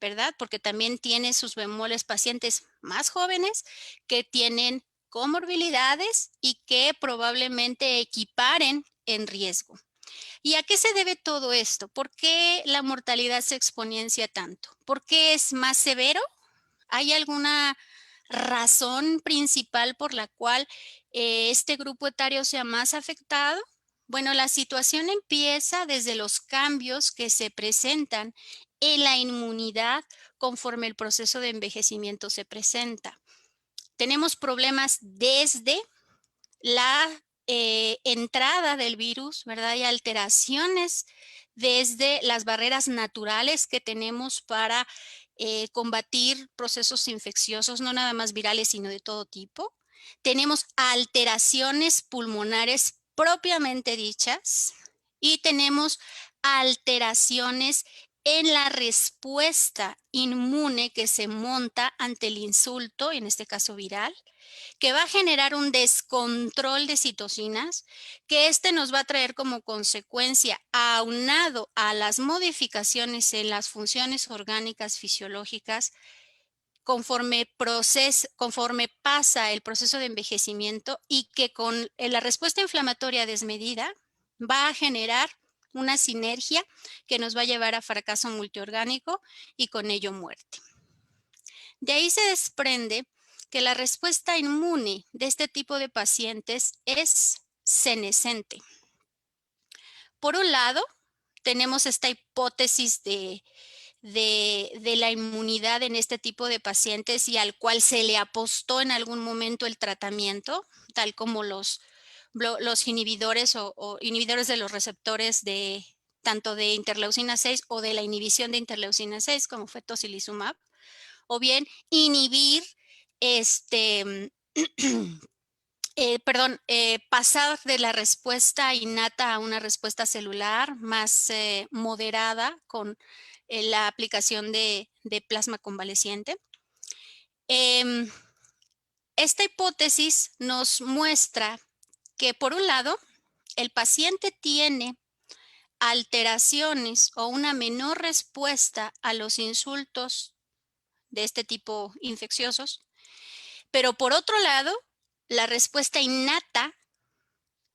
¿verdad? Porque también tiene sus bemoles pacientes más jóvenes que tienen comorbilidades y que probablemente equiparen en riesgo. ¿Y a qué se debe todo esto? ¿Por qué la mortalidad se exponencia tanto? ¿Por qué es más severo? ¿Hay alguna razón principal por la cual este grupo etario sea más afectado? Bueno, la situación empieza desde los cambios que se presentan en la inmunidad conforme el proceso de envejecimiento se presenta. Tenemos problemas desde la entrada del virus, ¿verdad? Hay alteraciones desde las barreras naturales que tenemos para combatir procesos infecciosos, no nada más virales, sino de todo tipo. Tenemos alteraciones pulmonares propiamente dichas y tenemos alteraciones en la respuesta inmune que se monta ante el insulto, en este caso viral, que va a generar un descontrol de citocinas, que nos va a traer como consecuencia, aunado a las modificaciones en las funciones orgánicas fisiológicas, conforme pasa el proceso de envejecimiento, y que con la respuesta inflamatoria desmedida va a generar una sinergia que nos va a llevar a fracaso multiorgánico y con ello muerte. De ahí se desprende que la respuesta inmune de este tipo de pacientes es senescente. Por un lado, tenemos esta hipótesis de la inmunidad en este tipo de pacientes y al cual se le apostó en algún momento el tratamiento, tal como los inhibidores o inhibidores de los receptores de tanto de interleucina 6 o de la inhibición de interleucina 6, como fue tocilizumab, o bien inhibir pasar de la respuesta innata a una respuesta celular más moderada con la aplicación de plasma convaleciente. Esta hipótesis nos muestra que, por un lado, el paciente tiene alteraciones o una menor respuesta a los insultos de este tipo infecciosos, pero por otro lado, la respuesta innata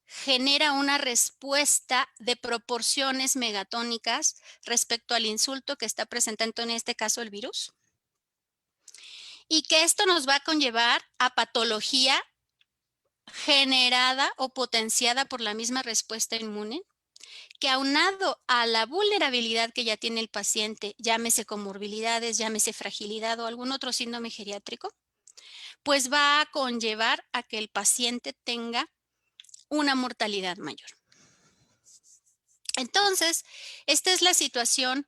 genera una respuesta de proporciones megatónicas respecto al insulto que está presentando en este caso el virus, y que esto nos va a conllevar a patología generada o potenciada por la misma respuesta inmune, que aunado a la vulnerabilidad que ya tiene el paciente, llámese comorbilidades, llámese fragilidad o algún otro síndrome geriátrico, pues va a conllevar a que el paciente tenga una mortalidad mayor. Entonces, esta es la situación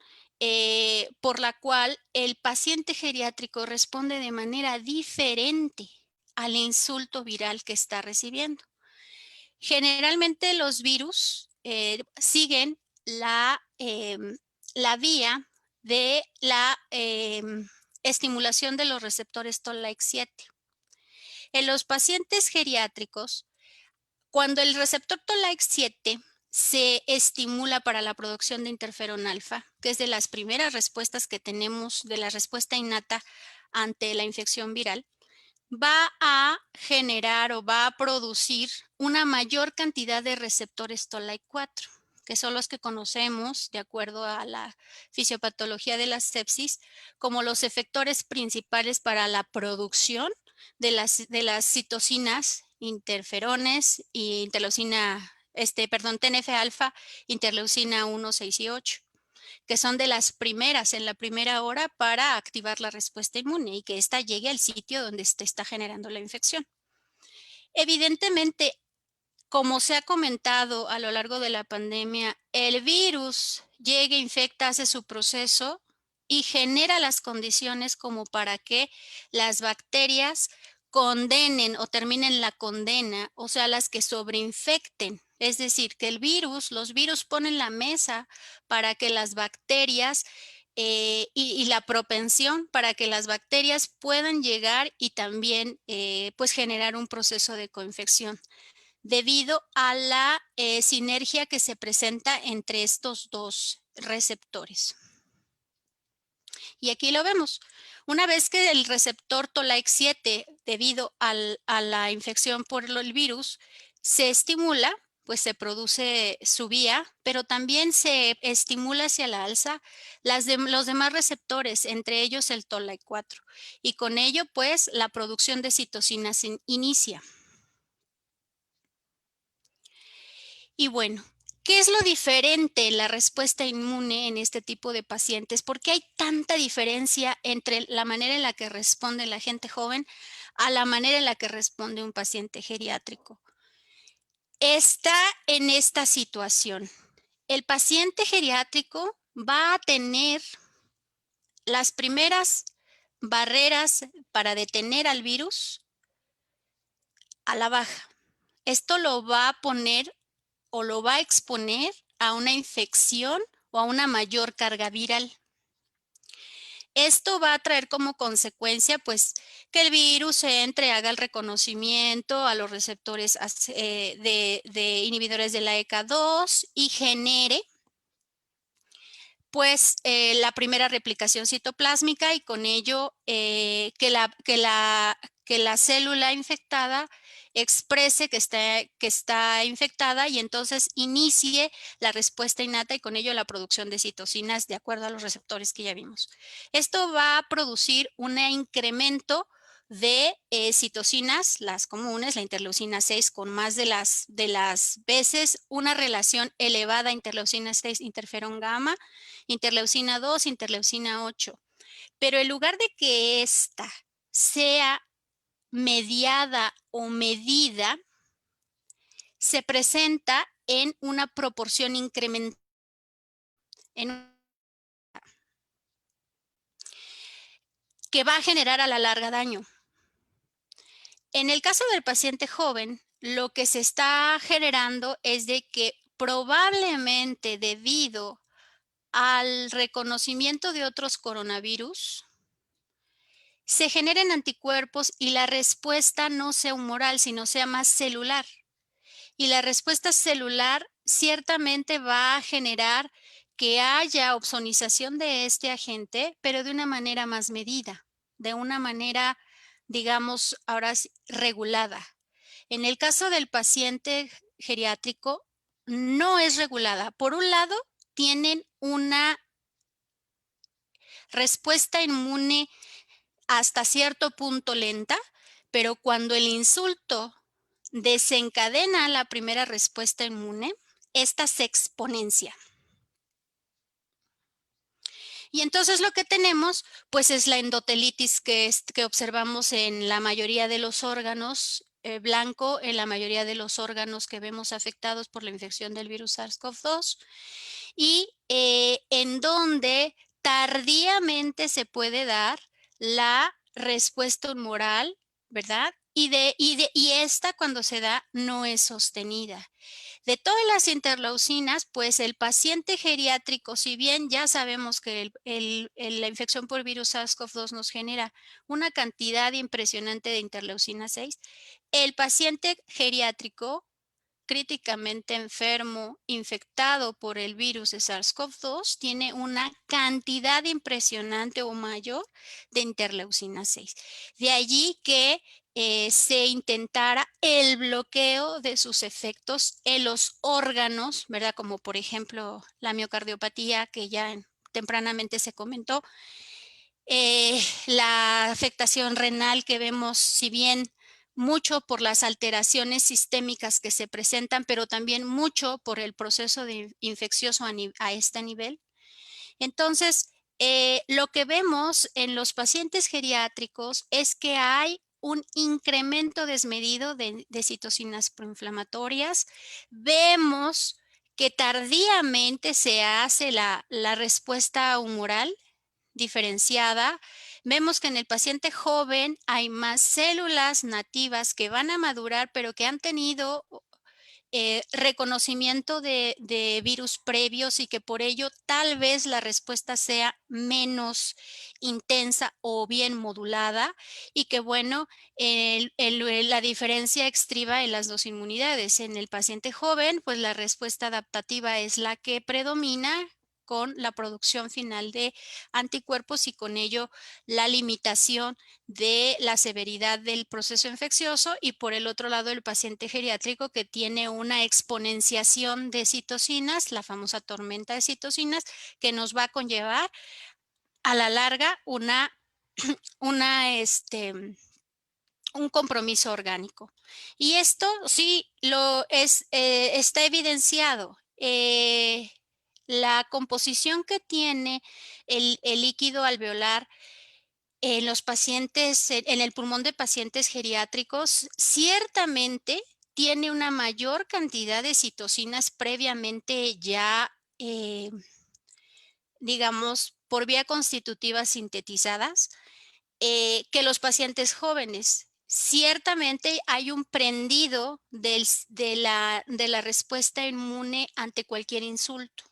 por la cual el paciente geriátrico responde de manera diferente al insulto viral que está recibiendo. Generalmente los virus siguen la vía de la estimulación de los receptores Toll-like 7. En los pacientes geriátricos, cuando el receptor Toll-like 7 se estimula para la producción de interferón alfa, que es de las primeras respuestas que tenemos de la respuesta innata ante la infección viral, va a generar o va a producir una mayor cantidad de receptores Toll-like 4, que son los que conocemos, de acuerdo a la fisiopatología de la sepsis, como los efectores principales para la producción de las citocinas, interferones y interleucina, TNF-alfa, interleucina 1, 6 y 8, que son de las primeras en la primera hora para activar la respuesta inmune y que ésta llegue al sitio donde se está generando la infección. Evidentemente, como se ha comentado a lo largo de la pandemia, el virus llega, infecta, hace su proceso y genera las condiciones como para que las bacterias condenen o terminen la condena, o sea, las que sobreinfecten. Es decir, que los virus ponen la mesa para que las bacterias y la propensión para que las bacterias puedan llegar y también pues generar un proceso de coinfección debido a la sinergia que se presenta entre estos dos receptores. Y aquí lo vemos. Una vez que el receptor Toll-like 7, debido a la infección por el virus, se estimula, pues se produce su vía, pero también se estimula hacia la alza los demás receptores, entre ellos el Toll-like 4. Y con ello, pues, la producción de citocinas inicia. Y bueno, ¿qué es lo diferente en la respuesta inmune en este tipo de pacientes? ¿Por qué hay tanta diferencia entre la manera en la que responde la gente joven a la manera en la que responde un paciente geriátrico? Está en esta situación. El paciente geriátrico va a tener las primeras barreras para detener al virus a la baja. Esto lo va a poner o lo va a exponer a una infección o a una mayor carga viral. Esto va a traer como consecuencia, pues, que el virus entre, haga el reconocimiento a los receptores de inhibidores de la ECA2 y genere, pues, la primera replicación citoplásmica y con ello que la célula infectada exprese que está infectada y entonces inicie la respuesta innata y con ello la producción de citocinas de acuerdo a los receptores que ya vimos. Esto va a producir un incremento de citocinas, las comunes, la interleucina 6 con más de las veces una relación elevada interleucina 6, interferón gamma, interleucina 2, interleucina 8. Pero en lugar de que esta sea mediada o medida, se presenta en una proporción incremental. Que va a generar a la larga daño. En el caso del paciente joven, lo que se está generando es de que probablemente debido al reconocimiento de otros coronavirus, se generen anticuerpos y la respuesta no sea humoral, sino sea más celular. Y la respuesta celular ciertamente va a generar que haya opsonización de este agente, pero de una manera más medida, de una manera, digamos, ahora regulada. En el caso del paciente geriátrico, no es regulada. Por un lado, tienen una respuesta inmune hasta cierto punto lenta, pero cuando el insulto desencadena la primera respuesta inmune, esta se exponencia. Y entonces lo que tenemos, pues es la endotelitis que observamos en la mayoría de los órganos blanco, en la mayoría de los órganos que vemos afectados por la infección del virus SARS-CoV-2 y en donde tardíamente se puede dar la respuesta humoral, ¿verdad? Y esta cuando se da no es sostenida. De todas las interleucinas, pues el paciente geriátrico, si bien ya sabemos que la infección por virus SARS-CoV-2 nos genera una cantidad impresionante de interleucina 6, el paciente geriátrico críticamente enfermo, infectado por el virus de SARS-CoV-2, tiene una cantidad impresionante o mayor de interleucina 6. De allí que se intentara el bloqueo de sus efectos en los órganos, ¿verdad? Como por ejemplo la miocardiopatía que ya tempranamente se comentó, la afectación renal que vemos, si bien mucho por las alteraciones sistémicas que se presentan, pero también mucho por el proceso infeccioso a este nivel. Entonces, lo que vemos en los pacientes geriátricos es que hay un incremento desmedido de citocinas proinflamatorias. Vemos que tardíamente se hace la respuesta humoral diferenciada. Vemos que en el paciente joven hay más células nativas que van a madurar, pero que han tenido reconocimiento de virus previos y que por ello tal vez la respuesta sea menos intensa o bien modulada y que bueno, la diferencia estriba en las dos inmunidades. En el paciente joven, pues la respuesta adaptativa es la que predomina con la producción final de anticuerpos y con ello la limitación de la severidad del proceso infeccioso y por el otro lado el paciente geriátrico que tiene una exponenciación de citocinas, la famosa tormenta de citocinas, que nos va a conllevar a la larga un compromiso orgánico. Y esto sí está evidenciado. La composición que tiene el líquido alveolar en los pacientes, en el pulmón de pacientes geriátricos, ciertamente tiene una mayor cantidad de citocinas previamente ya, digamos, por vía constitutiva sintetizadas, que los pacientes jóvenes. Ciertamente hay un prendido de la respuesta inmune ante cualquier insulto.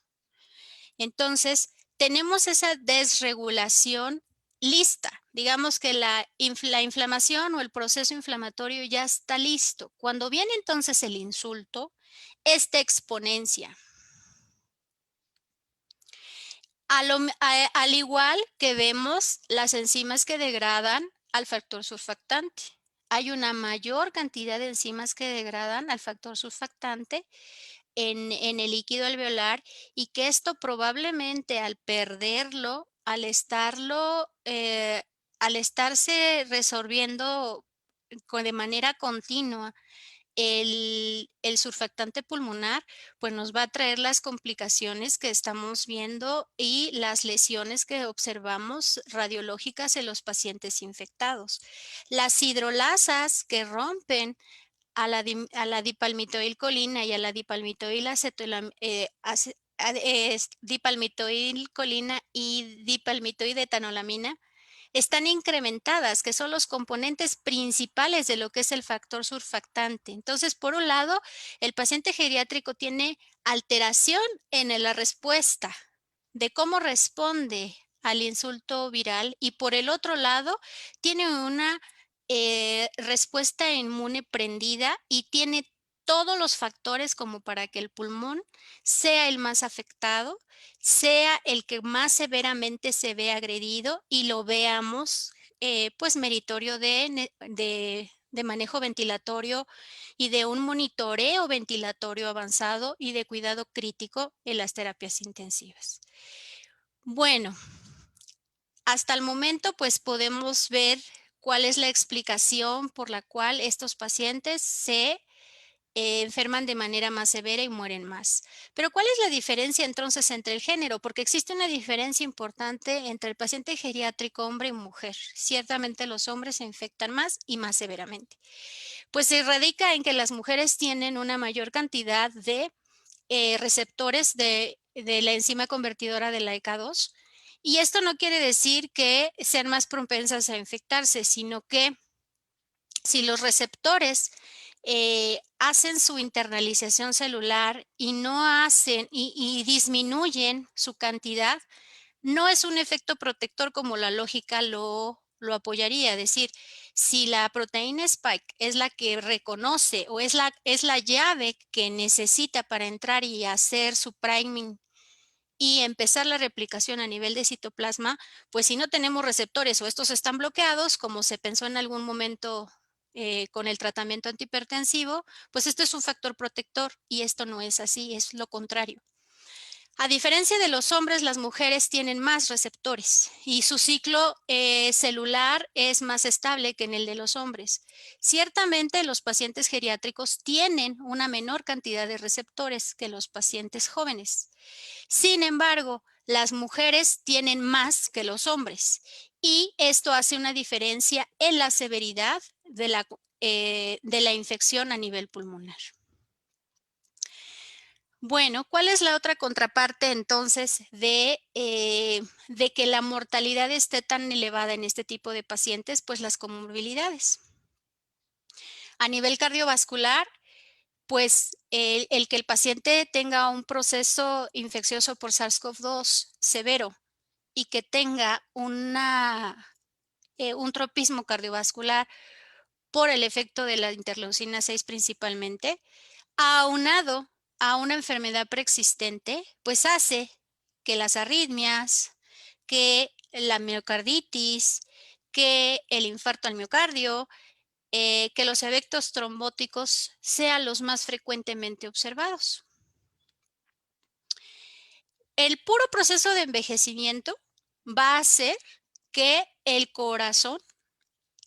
Entonces, tenemos esa desregulación lista. Digamos que la inflamación o el proceso inflamatorio ya está listo. Cuando viene entonces el insulto, esta exponencia. Al igual que vemos las enzimas que degradan al factor surfactante. hay una mayor cantidad de enzimas que degradan al factor surfactante en el líquido alveolar y que esto probablemente al perderlo, al estarse resorbiendo de manera continua el surfactante pulmonar, pues nos va a traer las complicaciones que estamos viendo y las lesiones que observamos radiológicas en los pacientes infectados. Las hidrolasas que rompen a la dipalmitoilcolina y a la dipalmitoilcolina y dipalmitoidetanolamina están incrementadas, que son los componentes principales de lo que es el factor surfactante. Entonces, por un lado, el paciente geriátrico tiene alteración en la respuesta de cómo responde al insulto viral y por el otro lado, tiene una respuesta inmune prendida y tiene todos los factores como para que el pulmón sea el más afectado, sea el que más severamente se ve agredido y lo veamos pues meritorio de manejo ventilatorio y de un monitoreo ventilatorio avanzado y de cuidado crítico en las terapias intensivas. Bueno, hasta el momento pues podemos ver cuál es la explicación por la cual estos pacientes se enferman de manera más severa y mueren más. Pero ¿cuál es la diferencia entonces entre el género? Porque existe una diferencia importante entre el paciente geriátrico hombre y mujer. Ciertamente los hombres se infectan más y más severamente. Pues se radica en que las mujeres tienen una mayor cantidad de receptores de la enzima convertidora de la ECA2. Y esto no quiere decir que sean más propensas a infectarse, sino que si los receptores hacen su internalización celular y no hacen y disminuyen su cantidad, no es un efecto protector como la lógica lo apoyaría. Es decir, si la proteína spike es la que reconoce o es la llave que necesita para entrar y hacer su priming y empezar la replicación a nivel de citoplasma, pues si no tenemos receptores o estos están bloqueados, como se pensó en algún momento con el tratamiento antihipertensivo, pues esto es un factor protector y esto no es así, es lo contrario. A diferencia de los hombres, las mujeres tienen más receptores y su ciclo celular es más estable que en el de los hombres. Ciertamente, los pacientes geriátricos tienen una menor cantidad de receptores que los pacientes jóvenes. Sin embargo, las mujeres tienen más que los hombres y esto hace una diferencia en la severidad de la infección a nivel pulmonar. Bueno, ¿cuál es la otra contraparte entonces de que la mortalidad esté tan elevada en este tipo de pacientes? Pues las comorbilidades. A nivel cardiovascular, pues el que el paciente tenga un proceso infeccioso por SARS-CoV-2 severo y que tenga un tropismo cardiovascular por el efecto de la interleucina 6 principalmente, aunado a una enfermedad preexistente, pues hace que las arritmias, que la miocarditis, que el infarto al miocardio, que los eventos trombóticos sean los más frecuentemente observados. El puro proceso de envejecimiento va a hacer que el corazón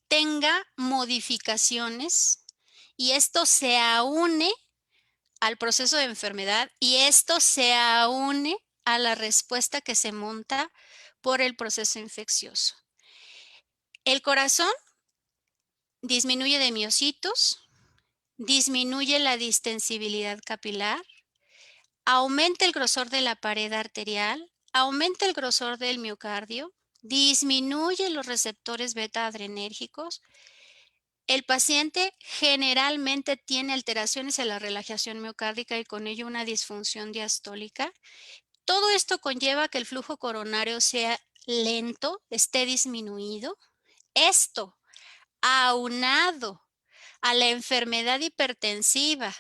tenga modificaciones y esto se aúne al proceso de enfermedad y esto se aúne a la respuesta que se monta por el proceso infeccioso. El corazón disminuye de miocitos, disminuye la distensibilidad capilar, aumenta el grosor de la pared arterial, aumenta el grosor del miocardio, disminuye los receptores beta adrenérgicos. El paciente generalmente tiene alteraciones en la relajación miocárdica y con ello una disfunción diastólica. Todo esto conlleva que el flujo coronario sea lento, esté disminuido. Esto, aunado a la enfermedad hipertensiva,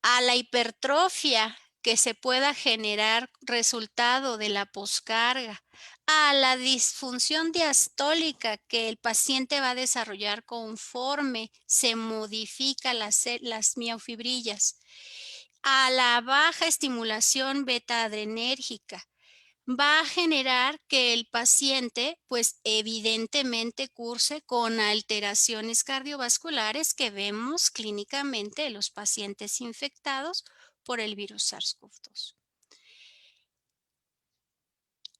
a la hipertrofia que se pueda generar resultado de la poscarga, a la disfunción diastólica que el paciente va a desarrollar conforme se modifica las miofibrillas, a la baja estimulación beta-adrenérgica, va a generar que el paciente, pues evidentemente curse con alteraciones cardiovasculares que vemos clínicamente en los pacientes infectados por el virus SARS-CoV-2.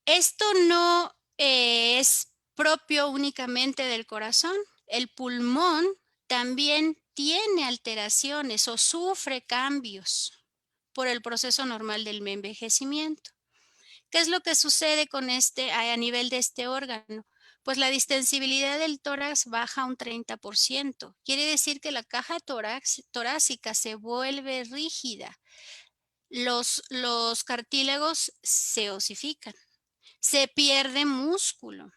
Esto no es propio únicamente del corazón. El pulmón también tiene alteraciones o sufre cambios por el proceso normal del envejecimiento. ¿Qué es lo que sucede con a nivel de este órgano? Pues la distensibilidad del tórax baja un 30%. Quiere decir que la caja torácica se vuelve rígida. Los cartílagos se osifican. Se pierde músculo.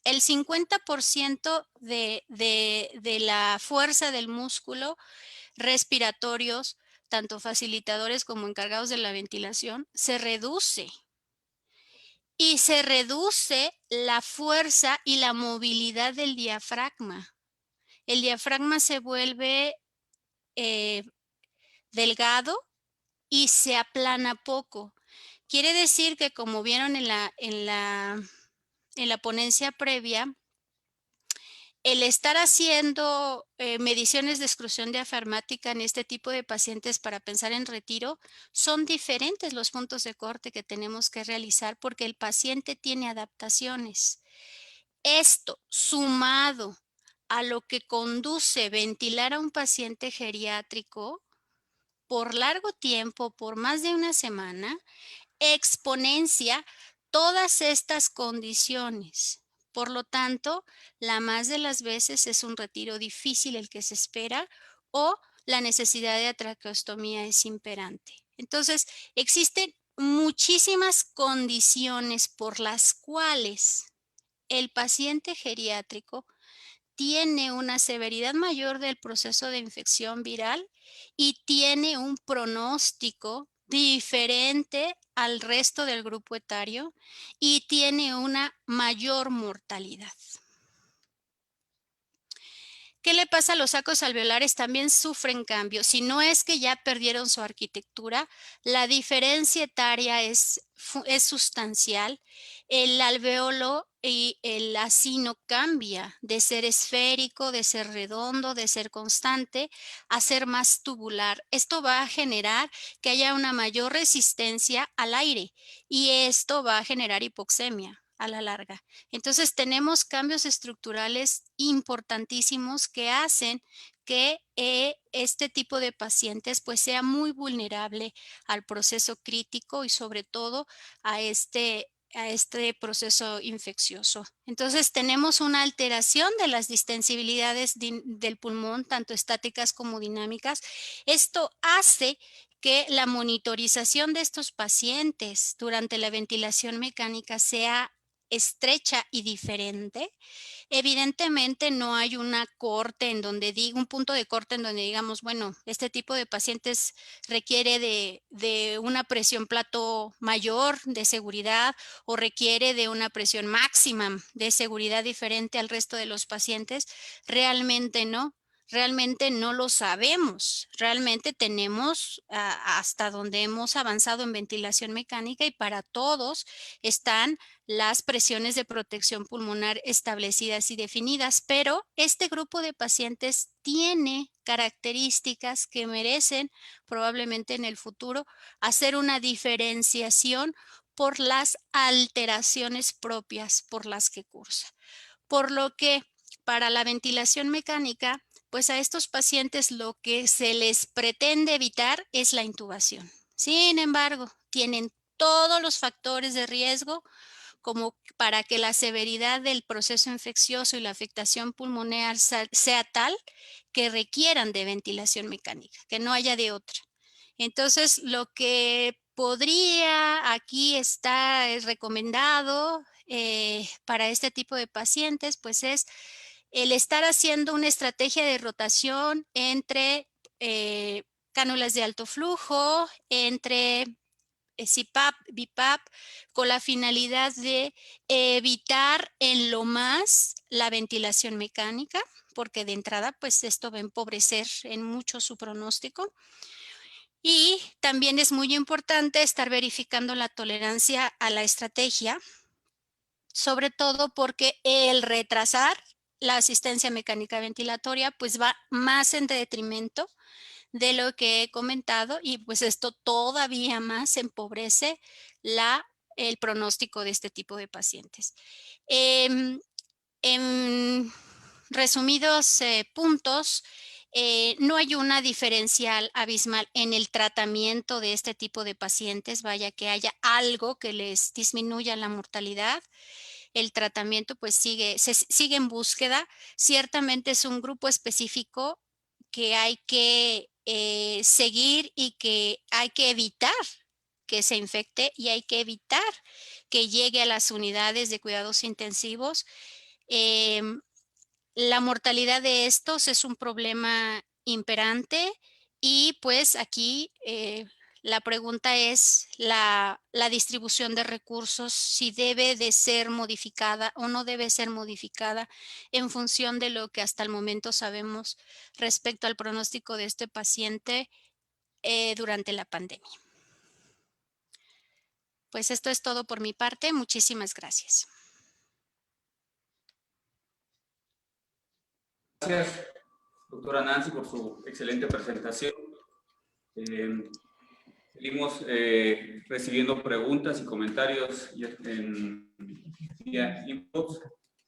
El 50% de la fuerza del músculo respiratorios, tanto facilitadores como encargados de la ventilación, se reduce. Y se reduce la fuerza y la movilidad del diafragma. El diafragma se vuelve delgado y se aplana poco. Quiere decir que, como vieron en la ponencia previa, el estar haciendo mediciones de exclusión diafragmática en este tipo de pacientes para pensar en retiro, son diferentes los puntos de corte que tenemos que realizar porque el paciente tiene adaptaciones. Esto, sumado a lo que conduce ventilar a un paciente geriátrico por largo tiempo, por más de una semana, exponencia todas estas condiciones. Por lo tanto, la más de las veces es un retiro difícil el que se espera o la necesidad de traqueostomía es imperante. Entonces, existen muchísimas condiciones por las cuales el paciente geriátrico tiene una severidad mayor del proceso de infección viral y tiene un pronóstico diferente al resto del grupo etario y tiene una mayor mortalidad. ¿Qué le pasa a los sacos alveolares? También sufren cambios. Si no es que ya perdieron su arquitectura, la diferencia etaria es sustancial. El alveolo y el acino cambia de ser esférico, de ser redondo, de ser constante, a ser más tubular. Esto va a generar que haya una mayor resistencia al aire y esto va a generar hipoxemia a la larga. Entonces tenemos cambios estructurales importantísimos que hacen que este tipo de pacientes pues sea muy vulnerable al proceso crítico y sobre todo a este proceso infeccioso. Entonces tenemos una alteración de las distensibilidades del pulmón, tanto estáticas como dinámicas. Esto hace que la monitorización de estos pacientes durante la ventilación mecánica sea estrecha y diferente. Evidentemente no hay una corte en donde un punto de corte en donde digamos, bueno, este tipo de pacientes requiere de una presión plató mayor de seguridad o requiere de una presión máxima de seguridad diferente al resto de los pacientes. Realmente no. Realmente no lo sabemos. Realmente tenemos hasta donde hemos avanzado en ventilación mecánica y para todos están las presiones de protección pulmonar establecidas y definidas, pero este grupo de pacientes tiene características que merecen probablemente en el futuro hacer una diferenciación por las alteraciones propias por las que cursa. Por lo que para la ventilación mecánica, pues a estos pacientes lo que se les pretende evitar es la intubación. Sin embargo, tienen todos los factores de riesgo como para que la severidad del proceso infeccioso y la afectación pulmonar sea tal que requieran de ventilación mecánica, que no haya de otra. Entonces, lo que podría aquí estar recomendado para este tipo de pacientes, pues es el estar haciendo una estrategia de rotación entre cánulas de alto flujo, entre CPAP, BiPAP, con la finalidad de evitar en lo más la ventilación mecánica, porque de entrada pues esto va a empobrecer en mucho su pronóstico. Y también es muy importante estar verificando la tolerancia a la estrategia, sobre todo porque el retrasar la asistencia mecánica ventilatoria pues va más en detrimento de lo que he comentado, y pues esto todavía más empobrece el pronóstico de este tipo de pacientes. En resumidos puntos, no hay una diferencial abismal en el tratamiento de este tipo de pacientes, vaya que haya algo que les disminuya la mortalidad. El tratamiento pues sigue en búsqueda. Ciertamente es un grupo específico que hay que seguir y que hay que evitar que se infecte, y hay que evitar que llegue a las unidades de cuidados intensivos. La mortalidad de estos es un problema imperante, y pues aquí la pregunta es la distribución de recursos, si debe de ser modificada o no debe ser modificada en función de lo que hasta el momento sabemos respecto al pronóstico de este paciente durante la pandemia. Pues esto es todo por mi parte. Muchísimas gracias. Gracias, doctora Nancy, por su excelente presentación. Seguimos recibiendo preguntas y comentarios vía inbox,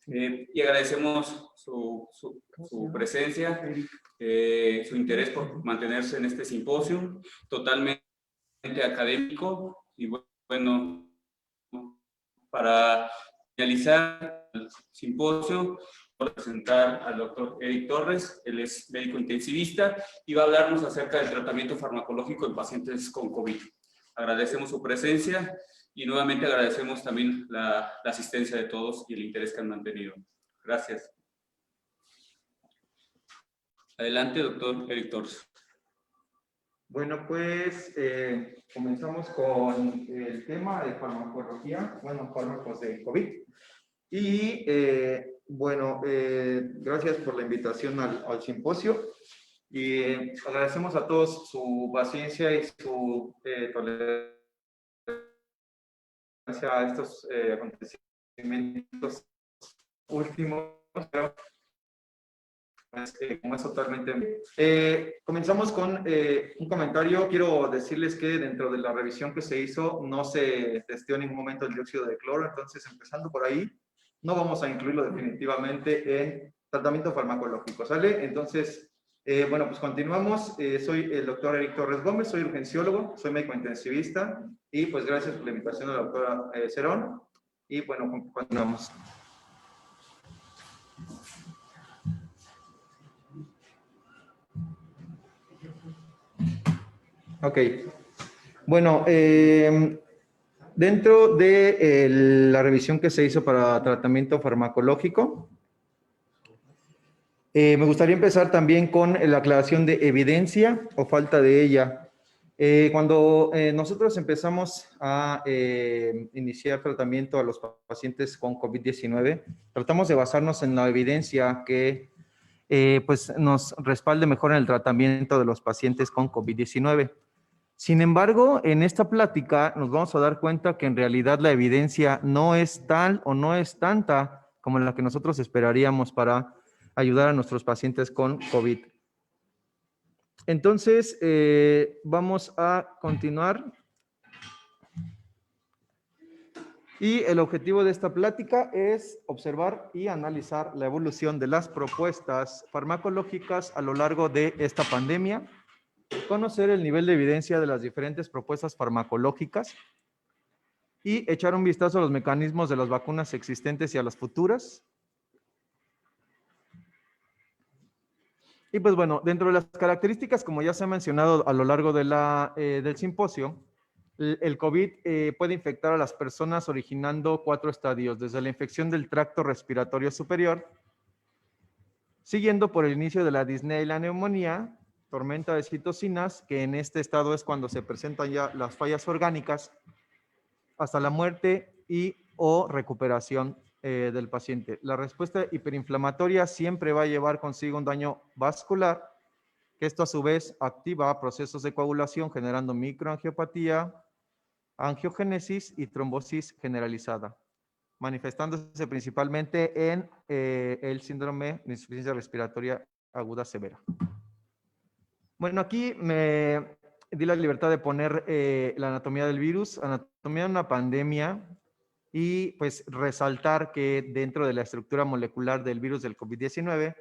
y agradecemos su presencia, su interés por mantenerse en este simposio totalmente académico. Y bueno, para finalizar el simposio, voy a presentar al doctor Eric Torres. Él es médico intensivista y va a hablarnos acerca del tratamiento farmacológico en pacientes con COVID. Agradecemos su presencia y nuevamente agradecemos también la asistencia de todos y el interés que han mantenido. Gracias. Adelante, doctor Eric Torres. Bueno, pues comenzamos con el tema de farmacología, bueno, fármacos de COVID. Y bueno, gracias por la invitación al simposio, y agradecemos a todos su paciencia y su tolerancia a estos acontecimientos últimos. Como es totalmente... comenzamos con un comentario. Quiero decirles que dentro de la revisión que se hizo no se testeó en ningún momento el dióxido de cloro, entonces empezando por ahí, no vamos a incluirlo definitivamente en tratamiento farmacológico, ¿sale? Entonces, bueno, pues continuamos. Soy el doctor Eric Torres Gómez, soy urgenciólogo, soy médico intensivista, y pues gracias por la invitación a la doctora Cerón, y bueno, continuamos. Ok. Bueno, dentro de la revisión que se hizo para tratamiento farmacológico, me gustaría empezar también con la aclaración de evidencia o falta de ella. Cuando nosotros empezamos a iniciar tratamiento a los pacientes con COVID-19, tratamos de basarnos en la evidencia que pues nos respalde mejor en el tratamiento de los pacientes con COVID-19. Sin embargo, en esta plática nos vamos a dar cuenta que en realidad la evidencia no es tal o no es tanta como la que nosotros esperaríamos para ayudar a nuestros pacientes con COVID. Entonces, vamos a continuar. Y el objetivo de esta plática es observar y analizar la evolución de las propuestas farmacológicas a lo largo de esta pandemia, conocer el nivel de evidencia de las diferentes propuestas farmacológicas y echar un vistazo a los mecanismos de las vacunas existentes y a las futuras. Y pues bueno, dentro de las características, como ya se ha mencionado a lo largo de del simposio, el COVID puede infectar a las personas originando 4 estadios, desde la infección del tracto respiratorio superior, siguiendo por el inicio de la disnea y la neumonía, tormenta de citocinas, que en este estado es cuando se presentan ya las fallas orgánicas, hasta la muerte y o recuperación del paciente. La respuesta hiperinflamatoria siempre va a llevar consigo un daño vascular, que esto a su vez activa procesos de coagulación generando microangiopatía, angiogénesis y trombosis generalizada, manifestándose principalmente en el síndrome de insuficiencia respiratoria aguda severa. Bueno, aquí me di la libertad de poner la anatomía del virus, anatomía de una pandemia, y pues resaltar que dentro de la estructura molecular del virus del COVID-19,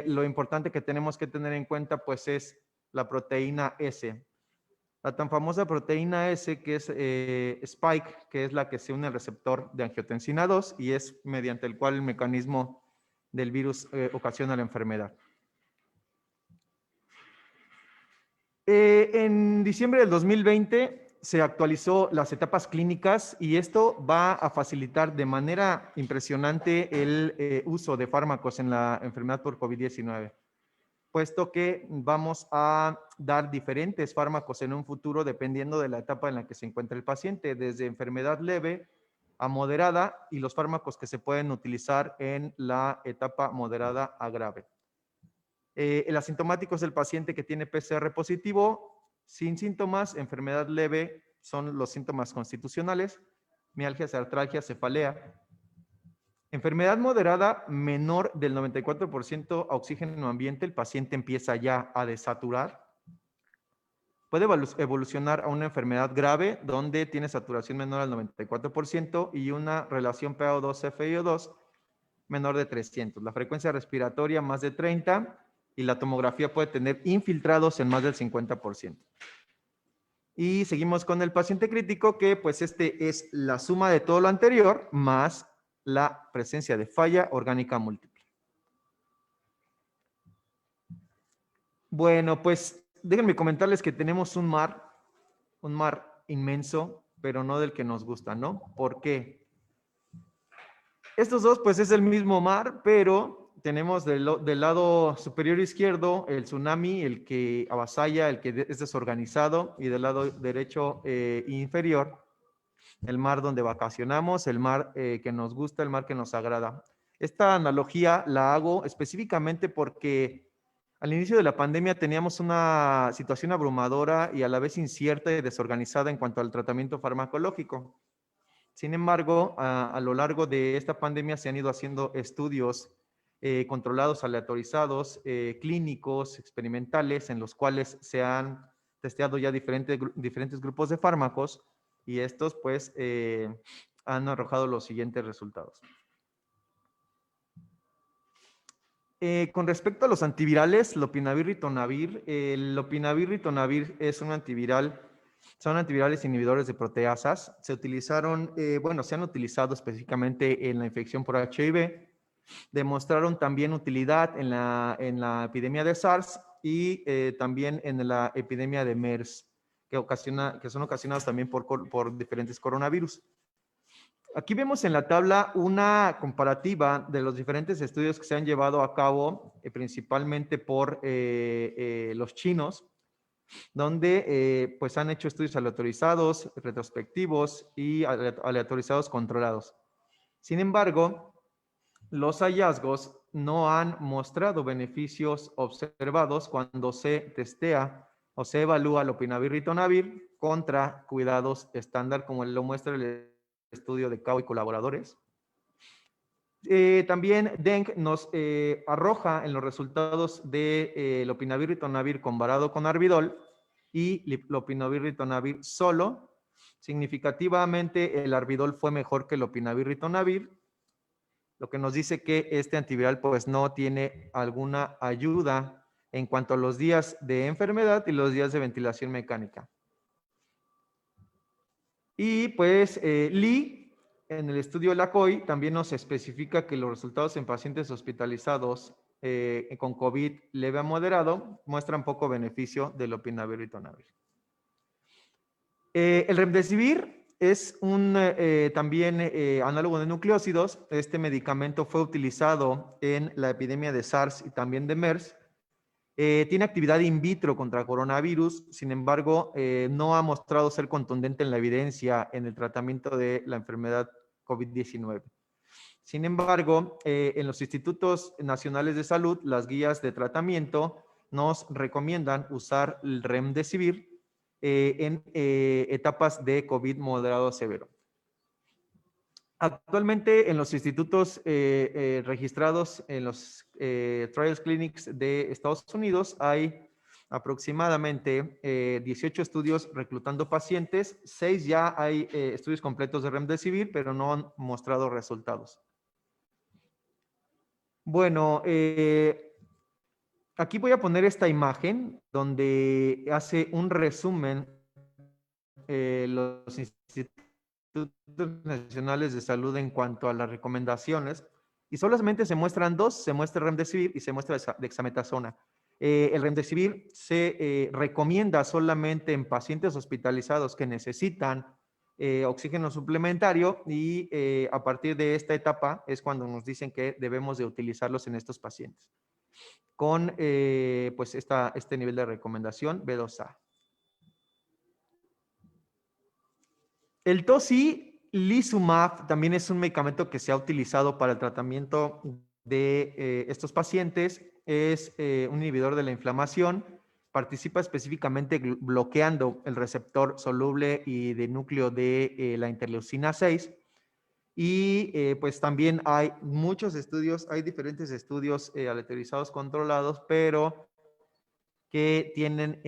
lo importante que tenemos que tener en cuenta pues es la proteína S. La tan famosa proteína S, que es Spike, que es la que se une al receptor de angiotensina 2 y es mediante el cual el mecanismo del virus ocasiona la enfermedad. En diciembre del 2020 se actualizó las etapas clínicas y esto va a facilitar de manera impresionante el uso de fármacos en la enfermedad por COVID-19, puesto que vamos a dar diferentes fármacos en un futuro dependiendo de la etapa en la que se encuentra el paciente, desde enfermedad leve a moderada y los fármacos que se pueden utilizar en la etapa moderada a grave. El asintomático es el paciente que tiene PCR positivo, sin síntomas, enfermedad leve son los síntomas constitucionales, mialgias, artralgia, cefalea. Enfermedad moderada, menor del 94% a oxígeno ambiente, el paciente empieza ya a desaturar. Puede evolucionar a una enfermedad grave donde tiene saturación menor al 94% y una relación PaO2-FiO2 menor de 300. La frecuencia respiratoria más de 30 y la tomografía puede tener infiltrados en más del 50%. Y seguimos con el paciente crítico, que pues este es la suma de todo lo anterior más la presencia de falla orgánica múltiple. Bueno, pues déjenme comentarles que tenemos un mar inmenso, pero no del que nos gusta, ¿no? ¿Por qué? Estos dos, pues es el mismo mar, pero tenemos del lado superior izquierdo el tsunami, el que avasalla, el que es desorganizado, y del lado derecho inferior, el mar donde vacacionamos, el mar que nos gusta, el mar que nos agrada. Esta analogía la hago específicamente porque al inicio de la pandemia teníamos una situación abrumadora y a la vez incierta y desorganizada en cuanto al tratamiento farmacológico. Sin embargo, a lo largo de esta pandemia se han ido haciendo estudios controlados, aleatorizados, clínicos, experimentales, en los cuales se han testeado ya diferentes grupos de fármacos y estos pues han arrojado los siguientes resultados. Con respecto a los antivirales, lopinavir, ritonavir, el lopinavir, ritonavir es un antiviral, son antivirales inhibidores de proteasas. Se utilizaron, se han utilizado específicamente en la infección por HIV, demostraron también utilidad en la epidemia de SARS y también en la epidemia de MERS, que son ocasionadas también por diferentes coronavirus. Aquí vemos en la tabla una comparativa de los diferentes estudios que se han llevado a cabo, principalmente por los chinos, donde pues han hecho estudios aleatorizados, retrospectivos y aleatorizados controlados. Sin embargo, los hallazgos no han mostrado beneficios observados cuando se testea o se evalúa lopinavir, ritonavir contra cuidados estándar, como lo muestra el estudio de Cao y colaboradores. También Deng nos arroja en los resultados de lopinavir, ritonavir comparado con Arbidol y lopinavir, ritonavir solo. Significativamente el Arbidol fue mejor que lopinavir, ritonavir, lo que nos dice que este antiviral pues no tiene alguna ayuda en cuanto a los días de enfermedad y los días de ventilación mecánica. Y pues Lee, en el estudio LACOI, también nos especifica que los resultados en pacientes hospitalizados con COVID leve a moderado muestran poco beneficio del lopinavir, ritonavir. El remdesivir es un también análogo de nucleócidos. Este medicamento fue utilizado en la epidemia de SARS y también de MERS. Tiene actividad in vitro contra coronavirus, sin embargo, no ha mostrado ser contundente en la evidencia en el tratamiento de la enfermedad COVID-19. Sin embargo, en los institutos nacionales de salud, las guías de tratamiento nos recomiendan usar el remdesivir en etapas de COVID moderado a severo. Actualmente en los institutos registrados en los Trials Clinics de Estados Unidos hay aproximadamente 18 estudios reclutando pacientes, 6 ya hay estudios completos de remdesivir, pero no han mostrado resultados. Bueno, aquí voy a poner esta imagen donde hace un resumen los institutos nacionales de salud en cuanto a las recomendaciones, y solamente se muestran dos: se muestra remdesivir y se muestra dexametasona. El remdesivir se recomienda solamente en pacientes hospitalizados que necesitan oxígeno suplementario, y a partir de esta etapa es cuando nos dicen que debemos de utilizarlos en estos pacientes con pues este nivel de recomendación B2A. El tocilizumab también es un medicamento que se ha utilizado para el tratamiento de estos pacientes. Es un inhibidor de la inflamación. Participa específicamente bloqueando el receptor soluble y de núcleo de la interleucina 6. Y pues también hay muchos estudios, hay diferentes estudios aleatorizados controlados, pero que tienen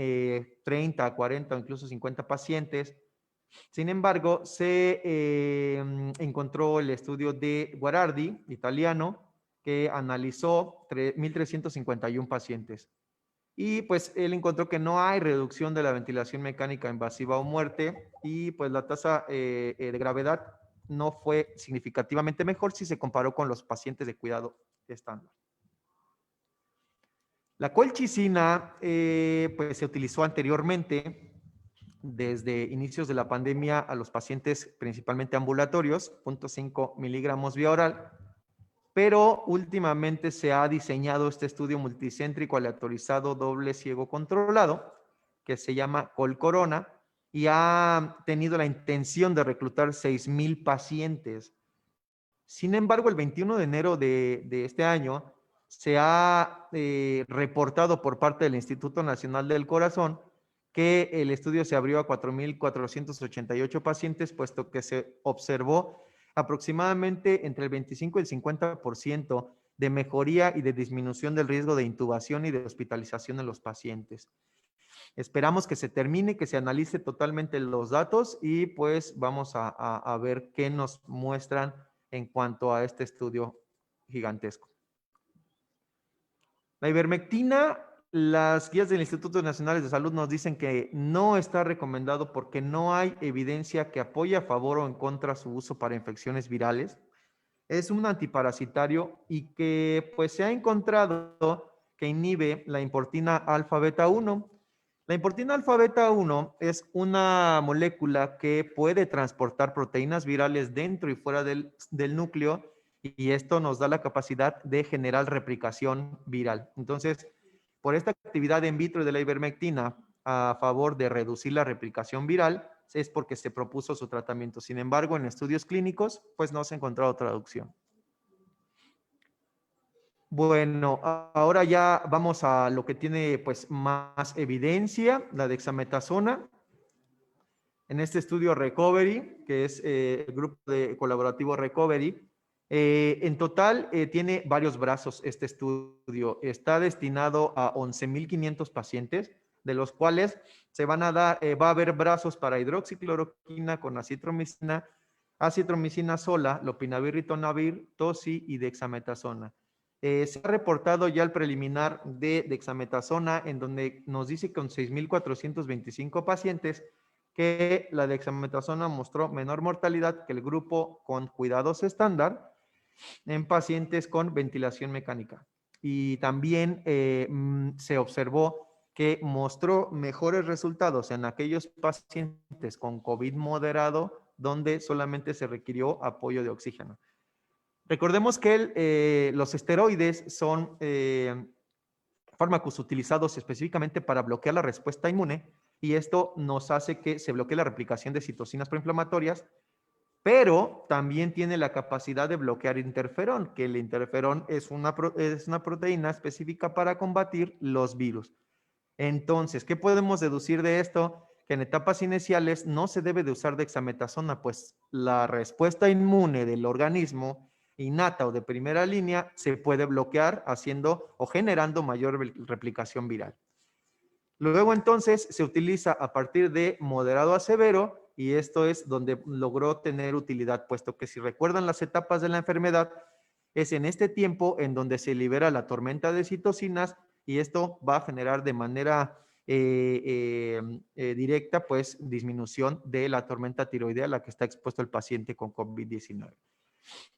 30, 40 o incluso 50 pacientes. Sin embargo, se encontró el estudio de Guarardi, italiano, que analizó 1.351 pacientes. Y pues él encontró que no hay reducción de la ventilación mecánica invasiva o muerte, y pues la tasa de gravedad no fue significativamente mejor si se comparó con los pacientes de cuidado estándar. La colchicina pues se utilizó anteriormente desde inicios de la pandemia a los pacientes principalmente ambulatorios, 0.5 miligramos vía oral, pero últimamente se ha diseñado este estudio multicéntrico aleatorizado doble ciego controlado que se llama ColCorona, y ha tenido la intención de reclutar 6,000 pacientes. Sin embargo, el 21 de enero de este año se ha reportado por parte del Instituto Nacional del Corazón que el estudio se abrió a 4,488 pacientes, puesto que se observó aproximadamente entre el 25 y el 50% de mejoría y de disminución del riesgo de intubación y de hospitalización en los pacientes. Esperamos que se termine, que se analice totalmente los datos, y pues vamos a ver qué nos muestran en cuanto a este estudio gigantesco. La ivermectina, las guías del Instituto Nacional de Salud nos dicen que no está recomendado porque no hay evidencia que apoye a favor o en contra su uso para infecciones virales. Es un antiparasitario y que pues se ha encontrado que inhibe la importina alfa-beta 1. La importina alfa-beta 1 es una molécula que puede transportar proteínas virales dentro y fuera del núcleo, y esto nos da la capacidad de generar replicación viral. Entonces, por esta actividad in vitro de la ivermectina a favor de reducir la replicación viral, es porque se propuso su tratamiento. Sin embargo, en estudios clínicos, pues no se ha encontrado traducción. Bueno, ahora ya vamos a lo que tiene pues más evidencia, la dexametasona. En este estudio Recovery, que es el grupo colaborativo Recovery, en total tiene varios brazos este estudio. Está destinado a 11,500 pacientes, de los cuales se van a dar, va a haber brazos para hidroxicloroquina con acitromicina, acitromicina sola, lopinavir, ritonavir, toci y dexametasona. Se ha reportado ya el preliminar de dexametasona, en donde nos dice que con 6,425 pacientes que la dexametasona mostró menor mortalidad que el grupo con cuidados estándar en pacientes con ventilación mecánica. Y también se observó que mostró mejores resultados en aquellos pacientes con COVID moderado, donde solamente se requirió apoyo de oxígeno. Recordemos que los esteroides son fármacos utilizados específicamente para bloquear la respuesta inmune, y esto nos hace que se bloquee la replicación de citocinas proinflamatorias, pero también tiene la capacidad de bloquear interferón, que el interferón es una proteína específica para combatir los virus. Entonces, ¿qué podemos deducir de esto? Que en etapas iniciales no se debe de usar dexametasona, pues la respuesta inmune del organismo innata o de primera línea se puede bloquear haciendo o generando mayor replicación viral. Luego entonces se utiliza a partir de moderado a severo, y esto es donde logró tener utilidad, puesto que si recuerdan las etapas de la enfermedad, es en este tiempo en donde se libera la tormenta de citocinas, y esto va a generar de manera directa, pues, disminución de la tormenta tiroidea a la que está expuesto el paciente con COVID-19.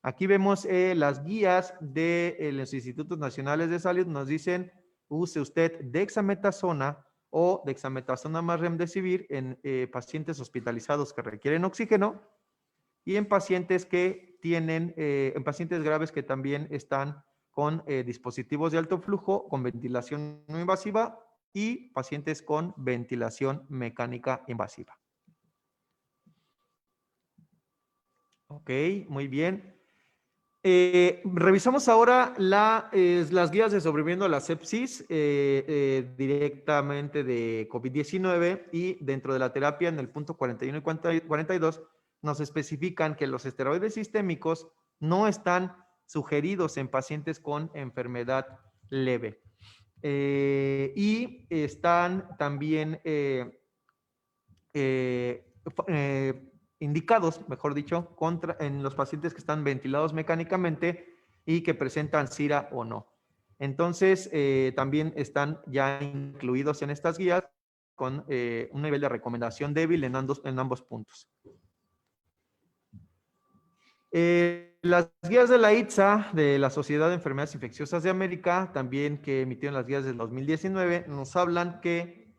Aquí vemos las guías de los Institutos Nacionales de Salud. Nos dicen, use usted dexametasona o dexametasona más remdesivir en pacientes hospitalizados que requieren oxígeno, y en pacientes que tienen, en pacientes graves que también están con dispositivos de alto flujo, con ventilación no invasiva, y pacientes con ventilación mecánica invasiva. Ok, muy bien. Revisamos ahora las guías de sobreviviendo a la sepsis directamente de COVID-19, y dentro de la terapia en el punto 41 y 42 nos especifican que los esteroides sistémicos no están sugeridos en pacientes con enfermedad leve. Y están también indicados, mejor dicho, en los pacientes que están ventilados mecánicamente y que presentan SIRA o no. Entonces, también están ya incluidos en estas guías con un nivel de recomendación débil en ambos puntos. Las guías de la ITSA, de la Sociedad de Enfermedades Infecciosas de América, también que emitieron las guías del 2019, nos hablan que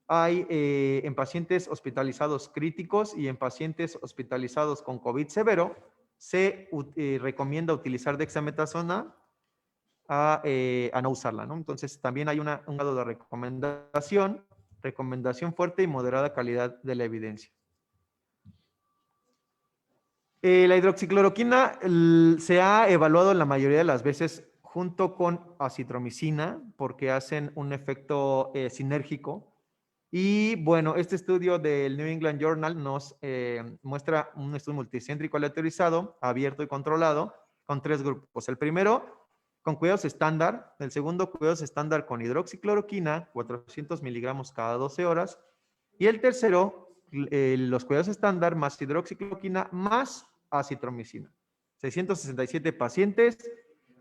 hay en pacientes hospitalizados críticos y en pacientes hospitalizados con COVID severo, se recomienda utilizar dexametasona a no usarla, ¿no? Entonces, también hay un grado de recomendación fuerte y moderada calidad de la evidencia. La hidroxicloroquina se ha evaluado la mayoría de las veces junto con acitromicina porque hacen un efecto sinérgico. Y bueno, este estudio del New England Journal nos muestra un estudio multicéntrico aleatorizado, abierto y controlado, con 3 grupos. El primero, con cuidados estándar. El segundo, cuidados estándar con hidroxicloroquina, 400 miligramos cada 12 horas. Y el tercero, los cuidados estándar más hidroxicloroquina más acitromicina. 667 pacientes,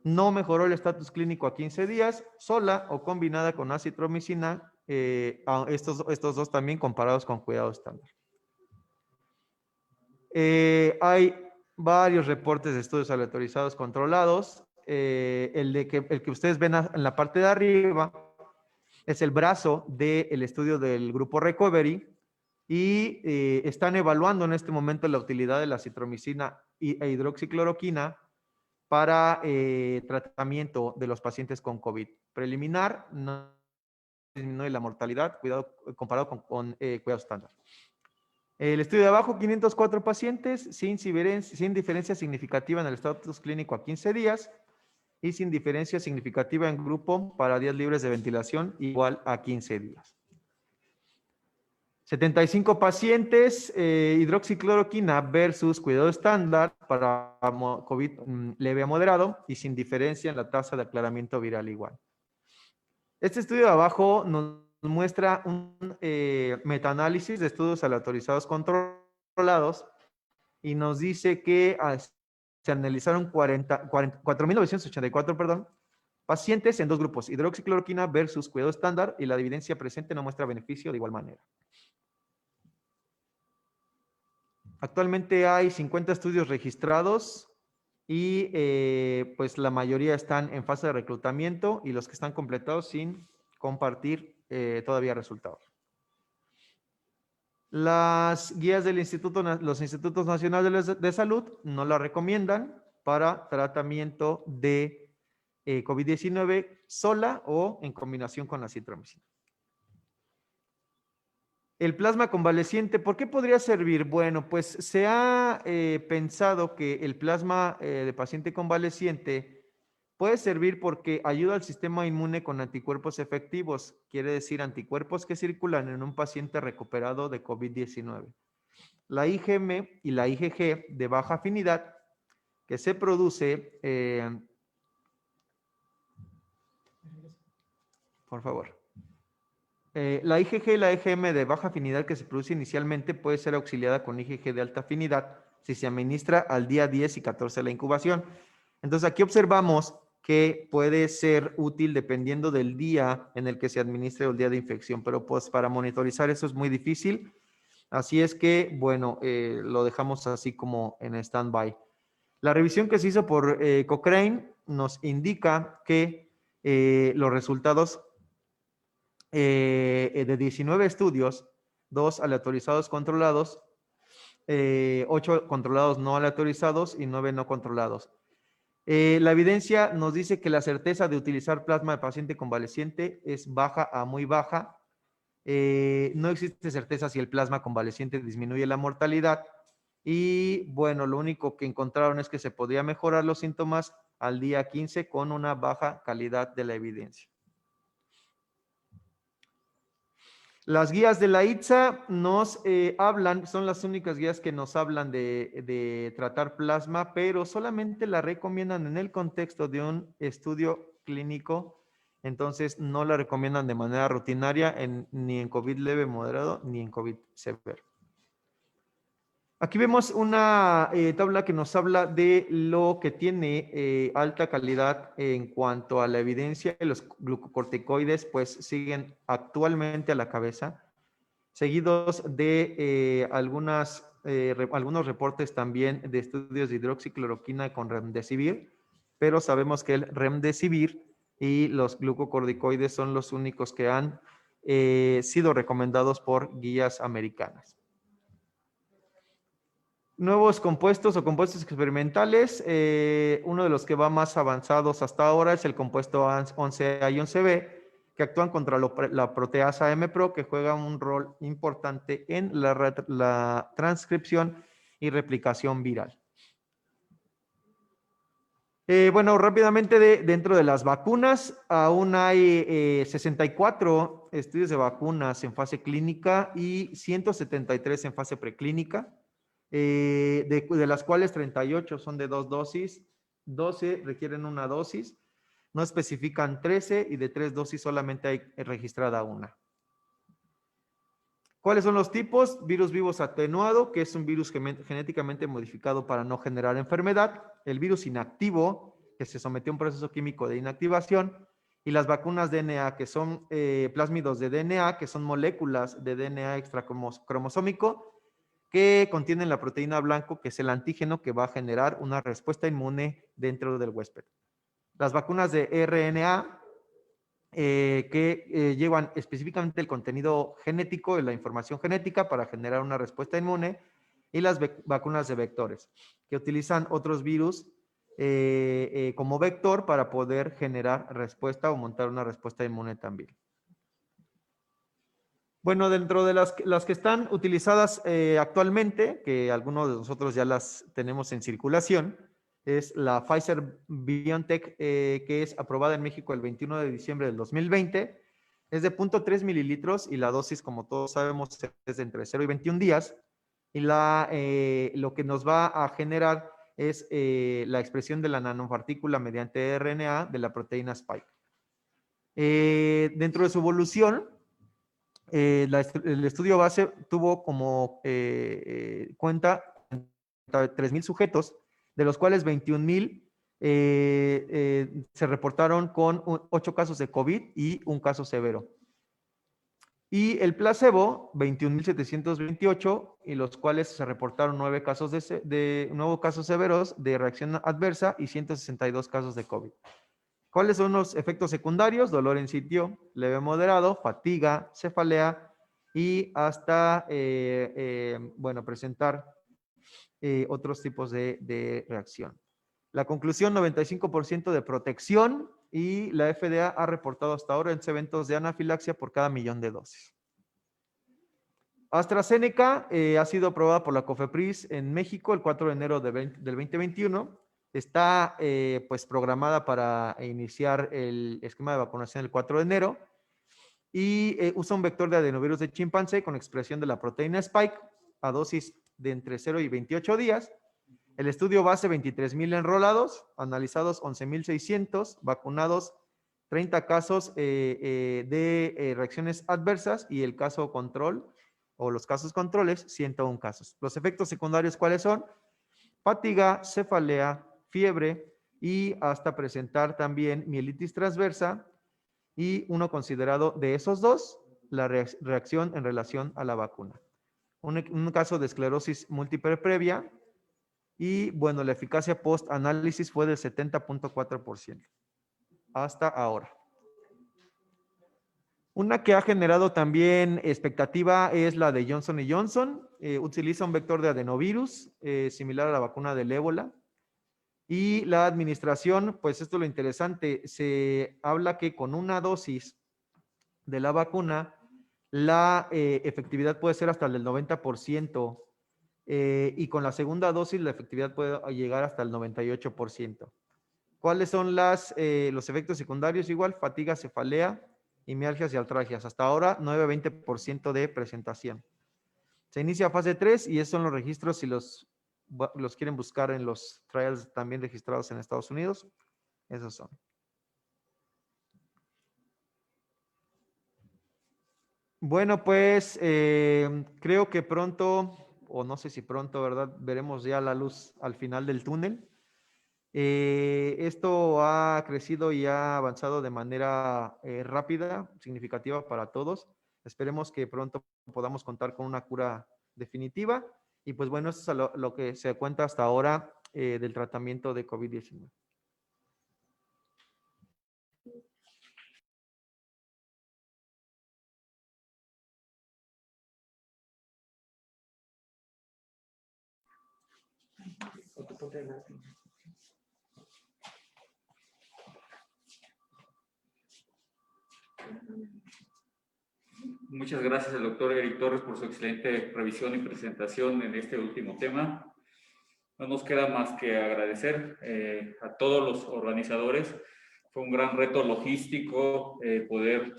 no mejoró el estatus clínico a 15 días, sola o combinada con acitromicina, estos dos también comparados con cuidado estándar. Hay varios reportes de estudios aleatorizados controlados. El que ustedes ven en la parte de arriba es el brazo del estudio del grupo Recovery, y están evaluando en este momento la utilidad de la acitromicina e hidroxicloroquina para tratamiento de los pacientes con COVID. Preliminar, no disminuye la mortalidad comparado con cuidado estándar. El estudio de abajo, 504 pacientes sin diferencia significativa en el estatus clínico a 15 días y sin diferencia significativa en grupo para días libres de ventilación igual a 15 días. 75 pacientes, hidroxicloroquina versus cuidado estándar para COVID leve a moderado y sin diferencia en la tasa de aclaramiento viral igual. Este estudio de abajo nos muestra un metaanálisis de estudios aleatorizados controlados y nos dice que se analizaron 4.984 pacientes en 2 grupos, hidroxicloroquina versus cuidado estándar, y la evidencia presente no muestra beneficio de igual manera. Actualmente hay 50 estudios registrados y pues la mayoría están en fase de reclutamiento y los que están completados sin compartir todavía resultados. Las guías del los institutos nacionales de salud no la recomiendan para tratamiento de COVID-19 sola o en combinación con la acitromicina. El plasma convaleciente, ¿por qué podría servir? Bueno, pues se ha pensado que el plasma de paciente convaleciente puede servir porque ayuda al sistema inmune con anticuerpos efectivos, quiere decir anticuerpos que circulan en un paciente recuperado de COVID-19. La IgM y la IgG de baja afinidad que se produce, por favor. La IgG y la IgM de baja afinidad que se produce inicialmente puede ser auxiliada con IgG de alta afinidad si se administra al día 10 y 14 de la incubación. Entonces aquí observamos que puede ser útil dependiendo del día en el que se administre o el día de infección, pero pues para monitorizar eso es muy difícil. Así es que, bueno, lo dejamos así como en stand-by. La revisión que se hizo por Cochrane nos indica que los resultados de 19 estudios, 2 aleatorizados controlados, 8 controlados no aleatorizados y 9 no controlados. La evidencia nos dice que la certeza de utilizar plasma de paciente convaleciente es baja a muy baja. No existe certeza si el plasma convaleciente disminuye la mortalidad. Y bueno, lo único que encontraron es que se podía mejorar los síntomas al día 15 con una baja calidad de la evidencia. Las guías de la ITSA nos hablan, son las únicas guías que nos hablan de tratar plasma, pero solamente la recomiendan en el contexto de un estudio clínico, entonces no la recomiendan de manera rutinaria ni en COVID leve, moderado, ni en COVID severo. Aquí vemos una tabla que nos habla de lo que tiene alta calidad en cuanto a la evidencia. Los glucocorticoides pues siguen actualmente a la cabeza, seguidos de algunos reportes también de estudios de hidroxicloroquina con remdesivir, pero sabemos que el remdesivir y los glucocorticoides son los únicos que han sido recomendados por guías americanas. Nuevos compuestos o compuestos experimentales, uno de los que va más avanzados hasta ahora es el compuesto 11A y 11B, que actúan contra la proteasa MPRO, que juega un rol importante en la transcripción y replicación viral. Bueno, rápidamente dentro de las vacunas, aún hay 64 estudios de vacunas en fase clínica y 173 en fase preclínica. De las cuales 38 son de 2 dosis, 12 requieren una dosis, no especifican 13 y de 3 dosis solamente hay registrada una. ¿Cuáles son los tipos? Virus vivos atenuado, que es un virus genéticamente modificado para no generar enfermedad, el virus inactivo, que se sometió a un proceso químico de inactivación, y las vacunas DNA, que son plásmidos de DNA, que son moléculas de DNA extracromosómico, que contienen la proteína blanco, que es el antígeno que va a generar una respuesta inmune dentro del huésped. Las vacunas de RNA, que llevan específicamente el contenido genético y la información genética para generar una respuesta inmune, y las vacunas de vectores, que utilizan otros virus como vector para poder generar respuesta o montar una respuesta inmune también. Bueno, dentro de las que están utilizadas actualmente, que algunos de nosotros ya las tenemos en circulación, es la Pfizer-BioNTech, que es aprobada en México el 21 de diciembre del 2020. Es de 0.3 mililitros y la dosis, como todos sabemos, es de entre 0 y 21 días. Y lo que nos va a generar es la expresión de la nanopartícula mediante RNA de la proteína Spike. Dentro de su evolución, el estudio base tuvo como cuenta 3,000 sujetos, de los cuales 21,000 se reportaron con 8 casos de COVID y un caso severo. Y el placebo, 21,728, y los cuales se reportaron 9 casos nuevos casos severos de reacción adversa y 162 casos de COVID. ¿Cuáles son los efectos secundarios? Dolor en sitio, leve moderado, fatiga, cefalea y hasta, bueno, presentar otros tipos de reacción. La conclusión, 95% de protección, y la FDA ha reportado hasta ahora 11 eventos de anafilaxia por cada 1.000.000 de dosis. AstraZeneca ha sido aprobada por la COFEPRIS en México el 4 de enero del 2021. Está pues programada para iniciar el esquema de vacunación el 4 de enero y usa un vector de adenovirus de chimpancé con expresión de la proteína Spike a dosis de entre 0 y 28 días. El estudio base, 23.000 enrolados, analizados 11.600, vacunados 30 casos de reacciones adversas, y el caso control o los casos controles, 101 casos. Los efectos secundarios, ¿cuáles son? Fatiga, cefalea, fiebre y hasta presentar también mielitis transversa, y uno considerado de esos dos, la reacción en relación a la vacuna. Un caso de esclerosis múltiple previa, y bueno, la eficacia post-análisis fue del 70.4% hasta ahora. Una que ha generado también expectativa es la de Johnson & Johnson. Utiliza un vector de adenovirus similar a la vacuna del ébola. Y la administración, pues esto es lo interesante, se habla que con una dosis de la vacuna, la efectividad puede ser hasta el del 90%. Y con la segunda dosis la efectividad puede llegar hasta el 98%. ¿Cuáles son los efectos secundarios? Igual, fatiga, cefalea y mialgias y artralgias. Hasta ahora, 9-20% de presentación. Se inicia fase 3 y esos son los registros si los quieren buscar en los trials también registrados en Estados Unidos. Esos son. Bueno, pues creo que pronto, o no sé si pronto, ¿verdad? Veremos ya la luz al final del túnel. Esto ha crecido y ha avanzado de manera rápida, significativa para todos. Esperemos que pronto podamos contar con una cura definitiva. Y pues bueno, esto es lo que se cuenta hasta ahora del tratamiento de COVID-19. Muchas gracias al doctor Eric Torres por su excelente revisión y presentación en este último tema. No nos queda más que agradecer a todos los organizadores. Fue un gran reto logístico poder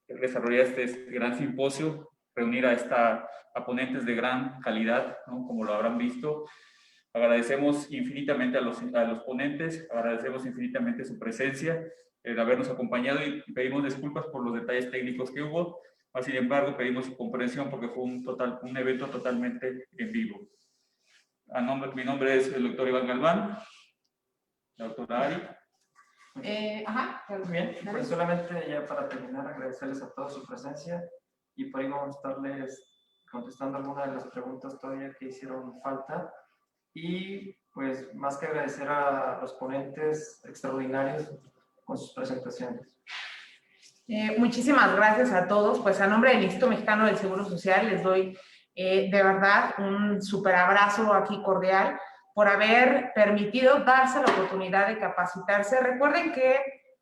desarrollar este gran simposio, reunir a ponentes de gran calidad, ¿no? Como lo habrán visto. Agradecemos infinitamente a los ponentes, agradecemos infinitamente su presencia, el habernos acompañado, y pedimos disculpas por los detalles técnicos que hubo. Sin embargo, pedimos su comprensión porque fue un evento totalmente en vivo. Mi nombre es el doctor Iván Galván, la doctora Ari. Muy bien, pues solamente ya para terminar, agradecerles a todos su presencia, y por ahí vamos a estarles contestando algunas de las preguntas todavía que hicieron falta. Y pues más que agradecer a los ponentes extraordinarios con sus presentaciones. Muchísimas gracias a todos. Pues a nombre del Instituto Mexicano del Seguro Social les doy de verdad un súper abrazo aquí cordial por haber permitido darse la oportunidad de capacitarse. Recuerden que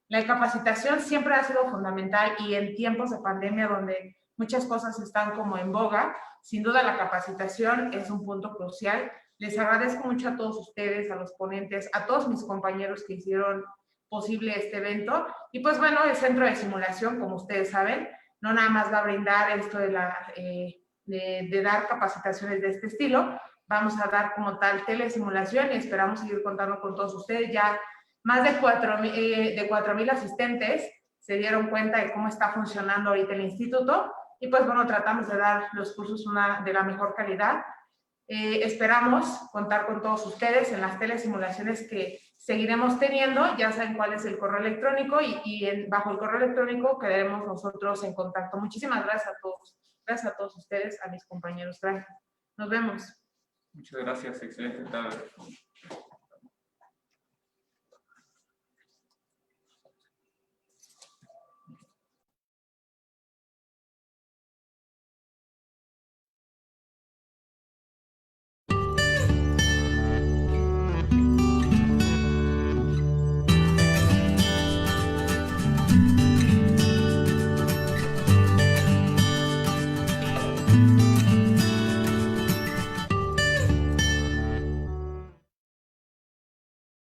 la capacitación siempre ha sido fundamental, y en tiempos de pandemia donde muchas cosas están como en boga, sin duda la capacitación es un punto crucial. Les agradezco mucho a todos ustedes, a los ponentes, a todos mis compañeros que hicieron posible este evento. Y pues bueno, el Centro de Simulación, como ustedes saben, no nada más va a brindar esto de dar capacitaciones de este estilo, vamos a dar como tal telesimulación, y esperamos seguir contando con todos ustedes. Ya más de 4,000 asistentes se dieron cuenta de cómo está funcionando ahorita el instituto, y pues bueno, tratamos de dar los cursos de la mejor calidad. Esperamos contar con todos ustedes en las telesimulaciones que seguiremos teniendo. Ya saben cuál es el correo electrónico, y bajo el correo electrónico quedaremos nosotros en contacto. Muchísimas gracias a todos. Gracias a todos ustedes, a mis compañeros. Gracias. Nos vemos. Muchas gracias. Excelente tarde.